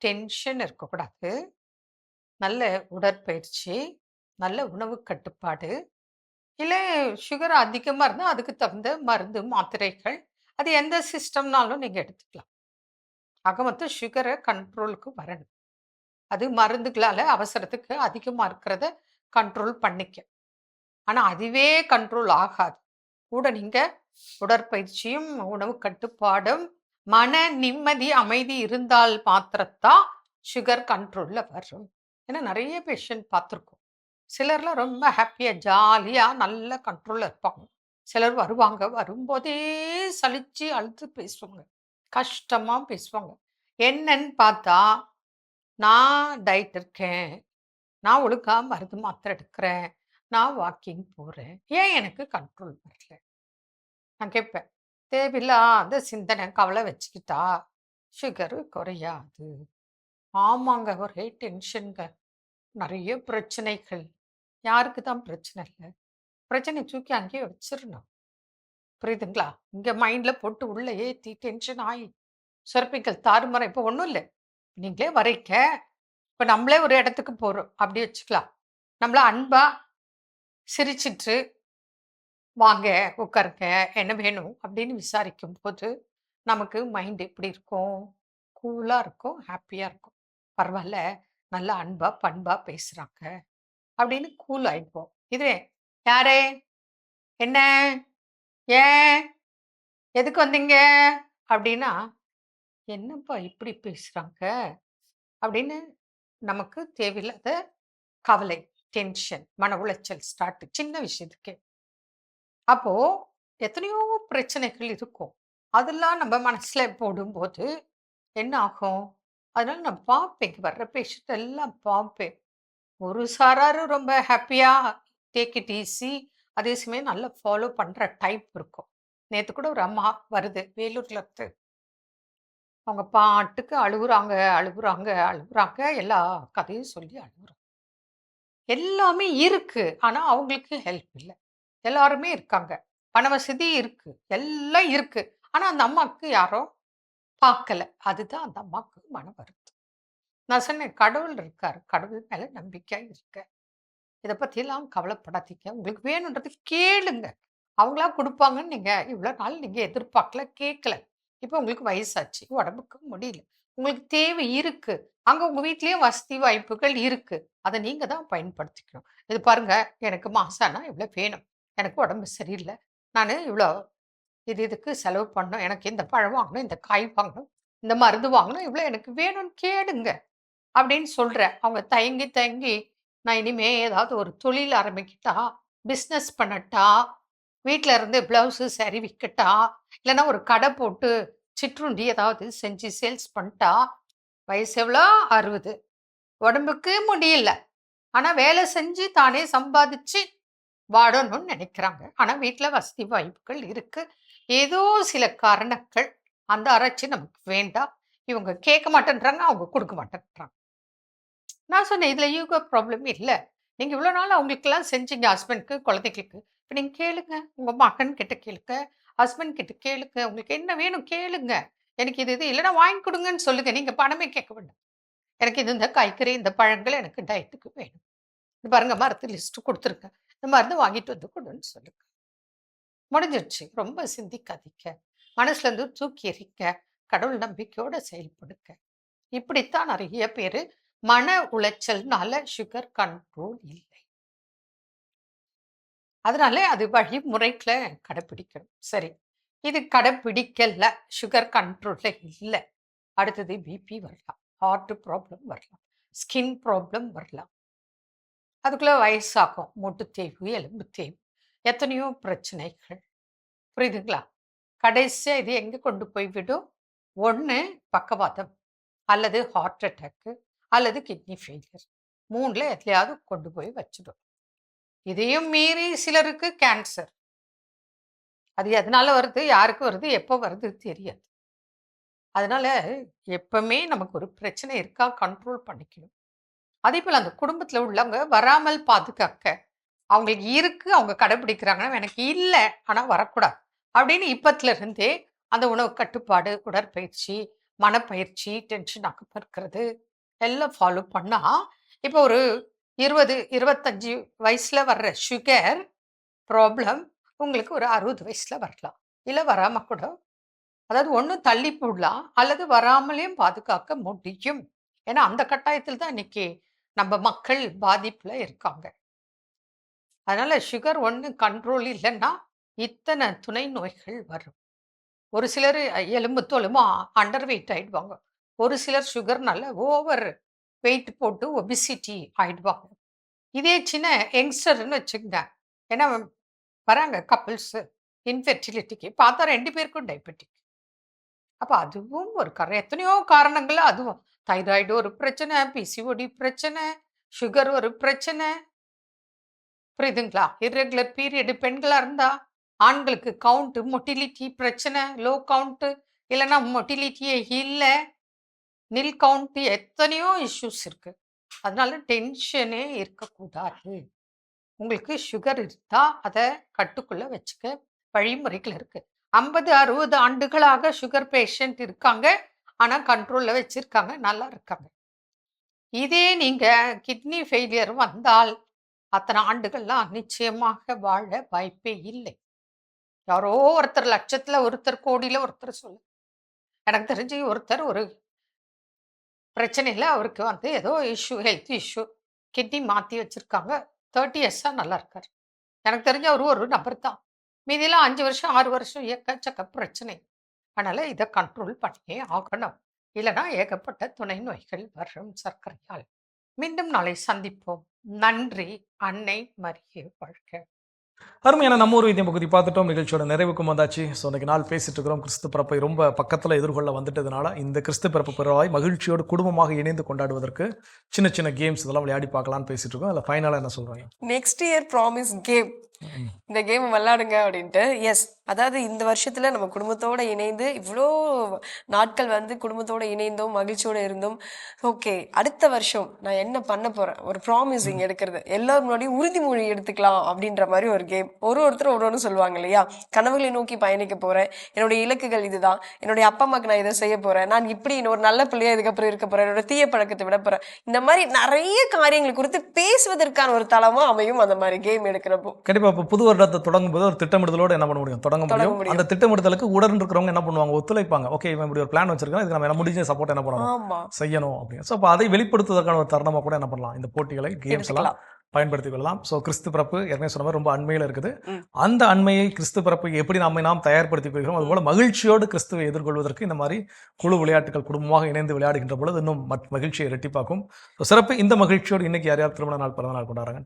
டென்ஷன் இருக்கக்கூடாது. நல்ல உடற்பயிற்சி, நல்ல உணவு கட்டுப்பாடு, இல்லை சுகர் அதிகமாக இருந்தால் அதுக்கு தகுந்த மருந்து, மாத்திரைகள், அது எந்த சிஸ்டம்னாலும் நீங்கள் எடுத்துக்கலாம். ஆக மொத்தம் சுகரை கண்ட்ரோலுக்கு வரணும். அது மருந்துகளால் அவசரத்துக்கு அதிகமாக இருக்கிறத கண்ட்ரோல் பண்ணிக்க. ஆனால் அதுவே கண்ட்ரோல் ஆகாது. கூட நீங்கள் உடற்பயிற்சியும் உணவு கட்டுப்பாடும் மன நிம்மதி அமைதி இருந்தால் மாத்திரத்தான் சுகர் கண்ட்ரோலில் வரும். ஏன்னா நிறைய பேஷண்ட் பார்த்துருக்கோம். சிலர்லாம் ரொம்ப ஹாப்பியாக ஜாலியாக நல்ல கண்ட்ரோலில் இருப்பாங்க. சிலர் வருவாங்க, வரும்போதே சலிச்சு அழுத்து பேசுவாங்க, கஷ்டமாக பேசுவாங்க. என்னன்னு பார்த்தா, நான் டயட் இருக்கேன், நான் ஒழுங்கா மருந்து மாத்திரை எடுக்கிறேன், நான் வாக்கிங் போகிறேன், ஏன் எனக்கு கண்ட்ரோல் வரல? நான் கேட்பேன், தேவையில்லாத சிந்தனை கவலை வச்சுக்கிட்டா சுகரு குறையாது. ஆமாங்க, ஒரே டென்ஷனுங்க, நிறைய பிரச்சனைகள். யாருக்கு தான் பிரச்சனை இல்லை? பிரச்சனை தூக்கி அங்கேயே வச்சிடணும். புரியுதுங்களா? இங்கே மைண்டில் போட்டு உள்ள ஏற்றி டென்ஷன் ஆகி சுரப்பிகள் தாறுமாற. இப்போ ஒன்றும் இல்லை, நீங்களே வரைக்க, இப்போ நம்மளே ஒரு இடத்துக்கு போகிறோம் அப்படி வச்சுக்கலாம். நம்மள அன்பா சிரிச்சிட்டு வாங்க உட்காருங்க, என்ன வேணும் அப்படின்னு விசாரிக்கும் போது நமக்கு மைண்ட் எப்படி இருக்கும்? கூலாக இருக்கும், ஹாப்பியாக இருக்கும். பரவாயில்ல, நல்லா அன்பா பண்பா பேசுகிறாங்க அப்படின்னு கூல் ஆகிப்போம். இதுவே யாரே, என்ன, ஏன், எதுக்கு வந்தீங்க அப்படின்னா, என்னப்பா இப்படி பேசுகிறாங்க அப்படின்னு நமக்கு தேவையில்லாத கவலை, டென்ஷன், மன உளைச்சல் ஸ்டார்ட் சின்ன விஷயத்துக்கு. அப்போது எத்தனையோ பிரச்சனைகள் இருக்கும். அதெல்லாம் நம்ம மனசில் போடும்போது என்ன ஆகும்? அதனால நான் பார்ப்பேன், வர்ற பேஷண்ட் எல்லாம் பார்ப்பேன். ஒரு சாராரு ரொம்ப ஹாப்பியாக டேக் இட் ஈஸி, அதே சமயம் நல்லா ஃபாலோ பண்ணுற டைப் இருக்கும். நேற்று கூட ஒரு அம்மா வருது, வேலூர்ல இருந்து. அவங்க பாட்டுக்கு அழுகுறாங்க, அழுகுறாங்க, அழுகுறாங்க, எல்லா கதையும் சொல்லி அழுகுறாங்க. எல்லாமே இருக்கு, ஆனால் அவங்களுக்கு ஹெல்ப் இல்லை. எல்லாருமே இருக்காங்க, பண வசதி இருக்கு, எல்லாம் இருக்கு, ஆனால் அந்த அம்மாவுக்கு யாரும் பார்க்கல. அதுதான் அந்த அம்மாவுக்கு மன வருத்தம். நான் சொன்னேன், கடவுள் இருக்கார், கடவுள் மேலே நம்பிக்கை இருக்க, இதை பற்றியெல்லாம் கவலைப்படாதீங்க, உங்களுக்கு வேணுன்றது கேளுங்க, அவங்களா கொடுப்பாங்கன்னு நீங்கள் இவ்வளோ நாள் நீங்கள் எதிர்பார்க்கல, கேட்கல. இப்போ உங்களுக்கு வயசாச்சு, உடம்புக்கு முடியல, உங்களுக்கு தேவை இருக்குது, அங்கே உங்கள் வீட்லேயே வசதி வாய்ப்புகள் இருக்குது, அதை நீங்கள் தான் பயன்படுத்திக்கணும். இது பாருங்கள், எனக்கு மாசானா இவ்வளோ வேணும், எனக்கு உடம்பு சரியில்லை, நான் இவ்வளோ இதுக்கு செலவு பண்ணணும், எனக்கு இந்த பழம் வாங்கணும், இந்த காய் வாங்கணும், இந்த மருந்து வாங்கணும், இவ்வளோ எனக்கு வேணும்னு கேளுங்க அப்படின்னு சொல்கிறேன். அவங்க தயங்கி தயங்கி, நான் இனிமே ஏதாவது ஒரு தொழில் ஆரம்பிக்கிட்டா, பிஸ்னஸ் பண்ணட்டா, வீட்டில் இருந்து ப்ளவுஸு சரி விற்கட்டா, இல்லைன்னா ஒரு கடை போட்டு சிற்றுண்டி ஏதாவது செஞ்சு சேல்ஸ் பண்ணிட்டா வயசு எவ்வளோ? 60. உடம்புக்கு முடியல. ஆனால் வேலை செஞ்சு தானே சம்பாதிச்சு வாடணும்னு நினைக்கிறாங்க. ஆனால் வீட்டில் வசதி வாய்ப்புகள் இருக்குது. ஏதோ சில காரணங்கள் அந்த ஆராய்ச்சி நமக்கு வேண்டாம். இவங்க கேட்க மாட்டேன்றாங்க, அவங்க கொடுக்க மாட்டேன்றாங்க. நான் சொன்னேன், இதில் யூகோ ப்ராப்ளம் இல்லை. நீங்கள் இவ்வளோ நாள் அவங்களுக்கெல்லாம் செஞ்சீங்க, ஹஸ்பண்ட்க்கு, குழந்தைகளுக்கு. இப்போ நீங்கள் கேளுங்க, உங்கள் மகன் கிட்ட கேளுங்க, ஹஸ்பண்ட் கிட்ட கேளுங்க, உங்களுக்கு என்ன வேணும் கேளுங்க. எனக்கு இது இல்லைன்னா வாங்கி கொடுங்கன்னு சொல்லுங்க. நீங்கள் பணமே கேட்க வேண்டாம். எனக்கு இது இந்த காய்கறி, இந்த பழங்கள் எனக்கு டயட்டுக்கு வேணும். இது பாருங்க, மருந்து லிஸ்ட்டு கொடுத்துருங்க, இந்த மருந்து வாங்கிட்டு வந்து கொடுன்னு சொல்லுங்க. முடிஞ்சிடுச்சு. ரொம்ப சிந்திக்காதீங்க, மனசுல இருந்து தூக்கி எறிங்க, கடவுள் நம்பிக்கையோட செயல்படுங்க. இப்படித்தான் நிறைய பேர் மன உளைச்சல்னால சுகர் கண்ட்ரோல் இல்லை. அதனால அது வழிமுறைகளை கடைப்பிடிக்கணும். சரி, இது கடைப்பிடிக்கல, சுகர் கண்ட்ரோல்ல இல்லை. அடுத்தது பிபி வரலாம், ஹார்ட் ப்ராப்ளம் வரலாம், ஸ்கின் ப்ராப்ளம் வரலாம். அதுக்குள்ள வயசாகும், மூட்டு தேய்வு, எலும்பு தேய்வு, எத்தனையோ பிரச்சனைகள். புரியுதுங்களா? கடைசியாக இது எங்கே கொண்டு போய் விடும்? ஒன்று பக்கவாதம், அல்லது ஹார்ட் அட்டாக்கு, அல்லது கிட்னி ஃபெயிலியர். 3ல் எதுலையாவது கொண்டு போய் வச்சிடும். இதையும் மீறி சிலருக்கு கேன்சர். அது எதனால வருது, யாருக்கு வருது, எப்போ வருது தெரியாது. அதனால எப்பவுமே நமக்கு ஒரு பிரச்சனை இருக்கா கண்ட்ரோல் பண்ணிக்கணும். அதே போல் அந்த குடும்பத்தில் உள்ளவங்க வராமல் பாதுகாக்க, அவங்களுக்கு இருக்கு, அவங்க கடைப்பிடிக்கிறாங்கன்னா, எனக்கு இல்லை ஆனால் வரக்கூடாது அப்படின்னு இப்பத்துல இருந்தே அந்த உணவு கட்டுப்பாடு, உடற்பயிற்சி, மனப்பயிற்சி, டென்ஷன் ஆகாம இருக்கிறது எல்லாம் ஃபாலோ பண்ணா, இப்போ ஒரு 20, 25 வயசுல வர்ற சுகர் ப்ராப்ளம் உங்களுக்கு ஒரு 60 வயசுல வரலாம், இல்லை வராம கூட. அதாவது ஒன்று தள்ளி போடலாம், அல்லது வராமலேயும் பாதுகாக்க முடியும். ஏன்னா அந்த கட்டாயத்தில் தான் இன்னைக்கு நம்ம மக்கள் பாதிப்புல இருக்காங்க. அதனால சுகர் ஒன்று கண்ட்ரோல் இல்லைன்னா இத்தனை துணை நோய்கள் வரும். ஒரு சிலர் எலும்பு தோலுமா அண்டர் வெயிட் ஆயிடுவாங்க. ஒரு சிலர் சுகர்னால ஓவர் வெயிட் போட்டு ஒபிசிட்டி ஆயிடுவாங்க. இதே சின்ன யங்ஸ்டர்னு வச்சுக்கங்க, ஏன்னா வராங்க கப்பிள்ஸு இன்ஃபெர்டிலிட்டிக்கு, பார்த்தா 2 பேருக்கும் டயபெட்டிக். அப்போ அதுவும் ஒரு எத்தனையோ காரணங்கள். அதுவும் தைராய்டு ஒரு பிரச்சனை, பிசிஓடி பிரச்சனை, சுகர் ஒரு பிரச்சனை. புரியுதுங்களா? இர்ரெகுலர் பீரியடு பெண்களாக இருந்தா, ஆண்களுக்கு கவுண்ட்டு மொட்டிலிட்டி பிரச்சனை, லோ கவுண்ட்டு, இல்லைன்னா மொட்டிலிட்டியே இல்லை, நில் கவுண்ட்டு, எத்தனையோ இஷ்யூஸ் இருக்கு. அதனால டென்ஷனே இருக்கக்கூடாது. உங்களுக்கு சுகர் இருந்தா அதை கட்டுக்குள்ள வச்சுக்க வழிமுறைகள் இருக்கு. 50, 60 ஆண்டுகளாக சுகர் பேஷண்ட் இருக்காங்க, ஆனா கண்ட்ரோல்ல வச்சிருக்காங்க, நல்லா இருக்காங்க. இதே நீங்க கிட்னி ஃபெயிலியர் வந்தால் அத்தனை ஆண்டுகள்லாம் நிச்சயமாக வாழ வாய்ப்பே இல்லை. யாரோ ஒருத்தர் லட்சத்துல ஒருத்தர், கோடியில ஒருத்தர் சொல்லு. எனக்கு தெரிஞ்சு ஒருத்தர் ஒரு பிரச்சனையில் அவருக்கு வந்து ஏதோ இஷ்யூ, ஹெல்த் இஷ்யூ, கிட்னி மாற்றி வச்சிருக்காங்க. 30 இயர்ஸாக நல்லா இருக்கார். எனக்கு தெரிஞ்ச ஒரு நபர் தான். மீதியெல்லாம் 5 வருஷம் 6 வருஷம் ஏக்கச்சக்க பிரச்சனை. அதனால இதை கண்ட்ரோல் பண்ணியே ஆகணும், இல்லைன்னா ஏகப்பட்ட துணை நோய்கள் வரும் சர்க்கரையால். மீண்டும் நாளை சந்திப்போம். நன்றி. அன்னை மரியே வாழ்க. அருமையான நம்ம ஒரு வைத்தியம் பகுதி பார்த்துட்டோம். நிகழ்ச்சியோட நிறைவுக்கும் வந்தாச்சு. ஸோ இன்னைக்கு நாள் பேசிட்டு இருக்கிறோம். கிறிஸ்து பிறப்பை ரொம்ப பக்கத்தில் எதிர்கொள்ள வந்துட்டதுனால இந்த கிறிஸ்து பிறப்பு பிறவாய் மகிழ்ச்சியோடு குடும்பமாக இணைந்து கொண்டாடுவதற்கு சின்ன சின்ன கேம்ஸ் இதெல்லாம் விளையாடி பார்க்கலான்னு பேசிட்டு இருக்கோம். அதில் ஃபைனலாக என்ன சொல்றாங்க? நெக்ஸ்ட் இயர் ப்ராமிஸ் கேம், இந்த கேம் விளையாடுங்க அப்படின்ட்டு. எஸ், அதாவது இந்த வருஷத்துல நம்ம குடும்பத்தோட இணைந்து இவ்வளோ நாட்கள் வந்து குடும்பத்தோட இணைந்தோம், மகிழ்ச்சியோட இருந்தோம். ஓகே, அடுத்த வருஷம் நான் என்ன பண்ண போறேன், ஒரு ப்ராமிசிங் எடுக்கிறது, எல்லாரும் முன்னாடியும் உறுதிமொழி எடுத்துக்கலாம் அப்படின்ற மாதிரி ஒரு கேம். ஒருத்தரும் ஒன்று சொல்லுவாங்க இல்லையா, கனவுகளை நோக்கி பயணிக்க போறேன், என்னுடைய இலக்குகள் இதுதான், என்னுடைய அப்பா அம்மாக்கு நான் இதை செய்ய போறேன், நான் இப்படி ஒரு நல்ல பிள்ளையா இதுக்கப்புறம் இருக்க போறேன், என்னோட தீய பழக்கத்தை விட போறேன். இந்த மாதிரி நிறைய காரியங்கள் குறித்து பேசுவதற்கான ஒரு தளமா அமையும் அந்த மாதிரி கேம் எடுக்கிறப்போ. கண்டிப்பா இப்போ புது வருடத்தை தொடங்கும் போது ஒரு திட்டமிடுதலோடு என்ன பண்ண முடியும், தொடங்க முடியும். அந்த திட்டமிடுதலுக்கு உடன் இருக்கிறவங்க என்ன பண்ணுவாங்க, ஒத்துழைப்பாங்க. ஓகே, இவன் இப்படி ஒரு பிளான் வச்சிருக்கோம், இதுக்கு நம்ம என்ன முடிஞ்ச சப்போர்ட் என்ன பண்ணணும், செய்யணும் அப்படின்னு. ஸோ அப்போ அதை வெளிப்படுத்துவதற்கான ஒரு தருணமாக கூட என்ன பண்ணலாம், இந்த போட்டிகளை, கேம்ஸ் எல்லாம் பயன்படுத்திக் கொள்ளலாம். ஸோ கிறிஸ்து பிறப்பு ஏற்கனவே சொன்ன மாதிரி ரொம்ப அண்மையில் இருக்குது. அந்த அண்மையை கிறிஸ்து பிறப்பு எப்படி நாம் தயார்படுத்திக் கொள்கிறோம், அதுபோல மகிழ்ச்சியோடு கிறிஸ்துவை எதிர்கொள்வதற்கு இந்த மாதிரி குழு விளையாட்டுகள் குடும்பமாக இணைந்து விளையாடுகின்ற பொழுது இன்னும் மகிழ்ச்சியை இரட்டிப்பாக்கும். சிறப்பு. இந்த மகிழ்ச்சியோடு இன்னைக்கு யார் யார் திருமண நாள், பிறந்த நாள் கொண்டாடுறாங்க.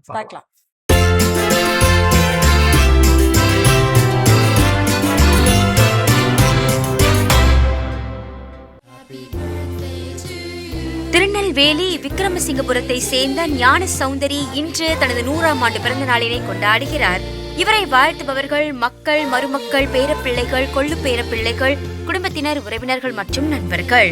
Happy birthday to you. Neyveli விக்ரமசிங்கபுரத்தை சேர்ந்த ஞான சௌந்தரி இன்று தனது 100ஆம் ஆண்டு பிறந்த நாளினை கொண்டாடுகிறார். இவரை வாழ்த்துபவர்கள் மக்கள், மருமக்கள், பேரப்பிள்ளைகள், கொள்ளு பேரப்பிள்ளைகள், குடும்பத்தினர், உறவினர்கள் மற்றும் நண்பர்கள்.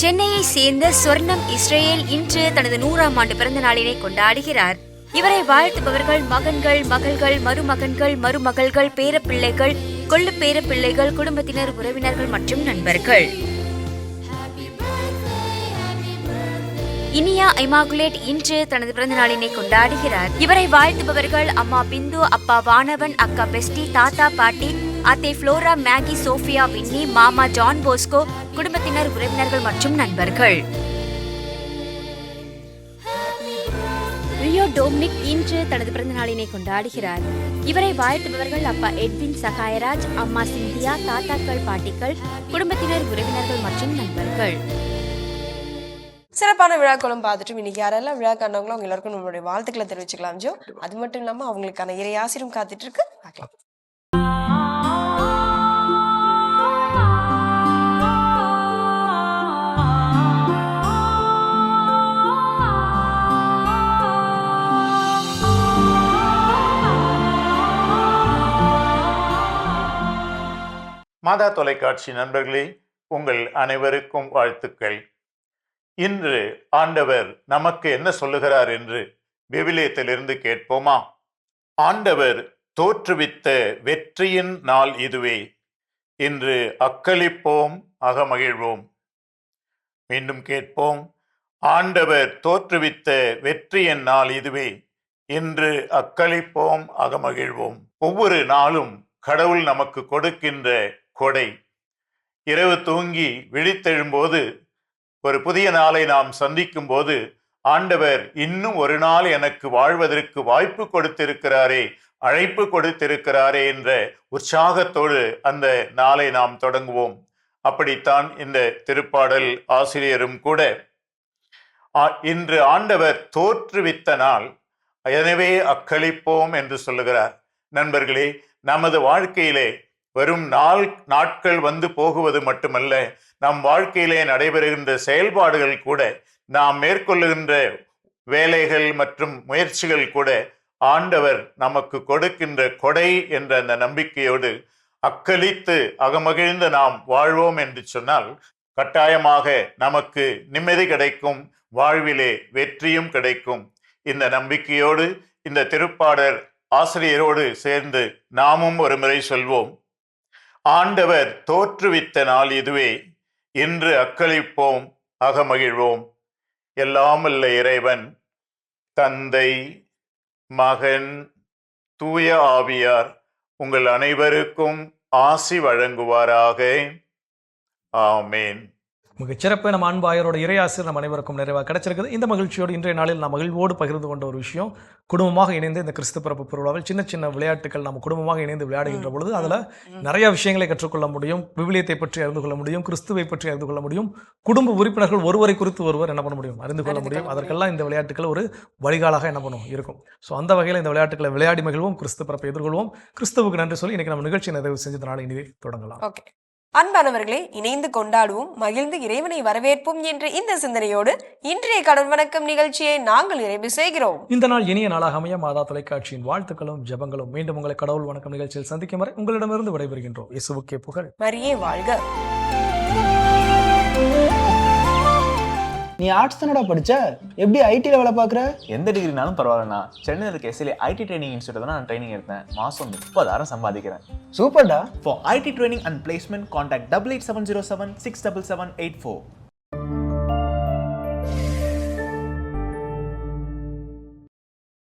சென்னையை சேர்ந்த சொர்ணம் இஸ்ரேல் இன்று தனது 100ஆம் ஆண்டு பிறந்த நாளினை கொண்டாடுகிறார். இவரை வாழ்த்துபவர்கள் மகன்கள், மகள்கள், மருமகன்கள், மருமகள்கள், பேரப்பிள்ளைகள், கொள்ளு பேரப்பிள்ளைகள், குடும்பத்தினர், உறவினர்கள் மற்றும் நண்பர்கள். இனியா இமாகுலேட் இன்று தனது பிறந்த நாளினை கொண்டாடுகிறார். இவரை வாழ்த்துபவர்கள் அம்மா பிந்து, அப்பா வானவன், அக்கா பெஸ்டி, தாத்தா பாட்டி, அத்தை ஃப்ளோரா, மேகி, சோஃபியா, வின்னி, மாமா ஜான் போஸ்கோ, குடும்பத்தினர், உறவினர்கள் மற்றும் நண்பர்கள். ரியோ டோம்னிக் இன்று தனது பிறந்த நாளினை கொண்டாடுகிறார். இவரை வாழ்த்துபவர்கள் அப்பா எட்வின் சகாயராஜ், அம்மா சிந்தியா, தாத்தாக்கள், பாட்டிகள், குடும்பத்தினர், உறவினர்கள் மற்றும் நண்பர்கள். சிறப்பான விழாக்களும் பார்த்துட்டு இன்னைக்கு யாரெல்லாம் விழா காண்டவங்களோ அவங்க எல்லாருக்கும் நம்மளுடைய வாழ்த்துக்களை தெரிவிச்சுக்கலாம் ஜோ. அது மட்டும் இல்லாம அவங்களுக்கான இறை ஆசிரியம் காத்துட்டு இருக்கு, பார்க்கலாம். மாதா தொலைக்காட்சி நண்பர்களே, உங்கள் அனைவருக்கும் வாழ்த்துக்கள். இன்று ஆண்டவர் நமக்கு என்ன சொல்லுகிறார் என்று விவிலியத்திலிருந்து கேட்போமா? ஆண்டவர் தோற்றுவித்த வெற்றியின் நாள் இதுவே, இன்று அக்களிப்போம், அகமகிழ்வோம். மீண்டும் கேட்போம். ஆண்டவர் தோற்றுவித்த வெற்றியின் நாள் இதுவே, இன்று அக்களிப்போம், அகமகிழ்வோம். ஒவ்வொரு நாளும் கடவுள் நமக்கு கொடுக்கின்ற கொடை. இரவு தூங்கி விழித்தெழும்போது, ஒரு புதிய நாளை நாம் சந்திக்கும் போது, ஆண்டவர் இன்னும் ஒரு நாள் எனக்கு வாழ்வதற்கு வாய்ப்பு கொடுத்திருக்கிறாரே, அழைப்பு கொடுத்திருக்கிறாரே என்ற உற்சாகத்தோடு அந்த நாளை நாம் தொடங்குவோம். அப்படித்தான் இந்த திருப்பாடல் ஆசிரியரும் கூட இன்று ஆண்டவர் தோற்றுவித்த நாள், எனவே அக்களிப்போம் என்று சொல்லுகிறார். நண்பர்களே, நமது வாழ்க்கையிலே வெறும் நாட்கள் வந்து போகுவது மட்டுமல்ல, நம் வாழ்க்கையிலே நடைபெறுகின்ற செயல்பாடுகள் கூட, நாம் மேற்கொள்ளுகின்ற வேலைகள் மற்றும் முயற்சிகள் கூட ஆண்டவர் நமக்கு கொடுக்கின்ற கொடை என்ற அந்த நம்பிக்கையோடு அக்களித்து அகமகிழ்ந்து நாம் வாழ்வோம் என்று சொன்னால், கட்டாயமாக நமக்கு நிம்மதி கிடைக்கும், வாழ்விலே வெற்றியும் கிடைக்கும். இந்த நம்பிக்கையோடு இந்த திருப்பாடல் ஆசிரியரோடு சேர்ந்து நாமும் ஒரு முறை சொல்வோம். ஆண்டவர் தோற்றுவித்த நாள் இதுவே, இன்று அக்களிப்போம், அகமகிழ்வோம். எல்லாம் வல்ல இறைவன், தந்தை, மகன், தூய ஆவியார் உங்கள் அனைவருக்கும் ஆசி வழங்குவாராக. ஆமேன். மிகச்சிறப்பு. நம்ம அன்பாயரோட இறையாசிரியர் நம்ம அனைவருக்கும் நிறைவாக கிடைச்சிருக்குது. இந்த மகிழ்ச்சியோடு இன்றைய நாளில் நாம் மகிழ்வோடு பகிர்ந்து கொண்ட ஒரு விஷயம், குடும்பமாக இணைந்து இந்த கிறிஸ்து பிறப்பு பெருவிழாவில் சின்ன சின்ன விளையாட்டுகள் நம்ம குடும்பமாக இணைந்து விளையாடுகின்ற பொழுது அதில் நிறைய விஷயங்களை கற்றுக்கொள்ள முடியும். விவிலியத்தை பற்றி அறிந்து கொள்ள முடியும், கிறிஸ்துவை பற்றி அறிந்து கொள்ள முடியும், குடும்ப உறுப்பினர்கள் ஒருவரை குறித்து ஒருவர் என்ன பண்ண முடியும், அறிந்து கொள்ள முடியும். அதற்கெல்லாம் இந்த விளையாட்டுகள் ஒரு வழிகாலாக என்ன பண்ணும் இருக்கும். ஸோ அந்த வகையில் இந்த விளையாட்டுகளை விளையாடி மகிழ்வோம், கிறிஸ்து பிறப்பை எதிர்கொள்வோம். கிறிஸ்துவுக்கு நன்றி சொல்லி இன்னைக்கு நம்ம நிகழ்ச்சி நிறைவு செஞ்சதுனால இனிவே தொடங்கலாம். ஓகே, அன்பானவர்களே, இணைந்து கொண்டாடுவோம், மகிழ்ந்து இறைவனை வரவேற்போம் என்ற இந்த சிந்தனையோடு இன்றைய கடவுள் வணக்கம் நிகழ்ச்சியை நாங்கள் நிறைவு செய்கிறோம். இந்த நாள் இனிய நாளாக அமைய மாதா தொலைக்காட்சியின் வாழ்த்துக்களும் ஜெபங்களும். மீண்டும் உங்களை கடவுள் வணக்கம் நிகழ்ச்சியில் சந்திக்கும் வரை உங்களிடமிருந்து விடைபெறுகின்றோம். இயேசுவுக்கே புகழ். மரியே வாழ்க. நீ ஆர்ட்ஸ் தானடா படிச்ச, எப்படி ஐடில வேலை பார்க்குற? எந்த டிகிரினாலும் பரவாயில்லண்ணா. சென்னையில் இருக்க எஸ்எல்ஏ ஐடி ட்ரைனிங் இன்ஸ்டியூட் தான் நான் ட்ரைனிங் எடுத்தேன். மாதம் 30,000 சம்பாதிக்கிறேன். சூப்பர்டா. For IT training and placement, contact 8870767784.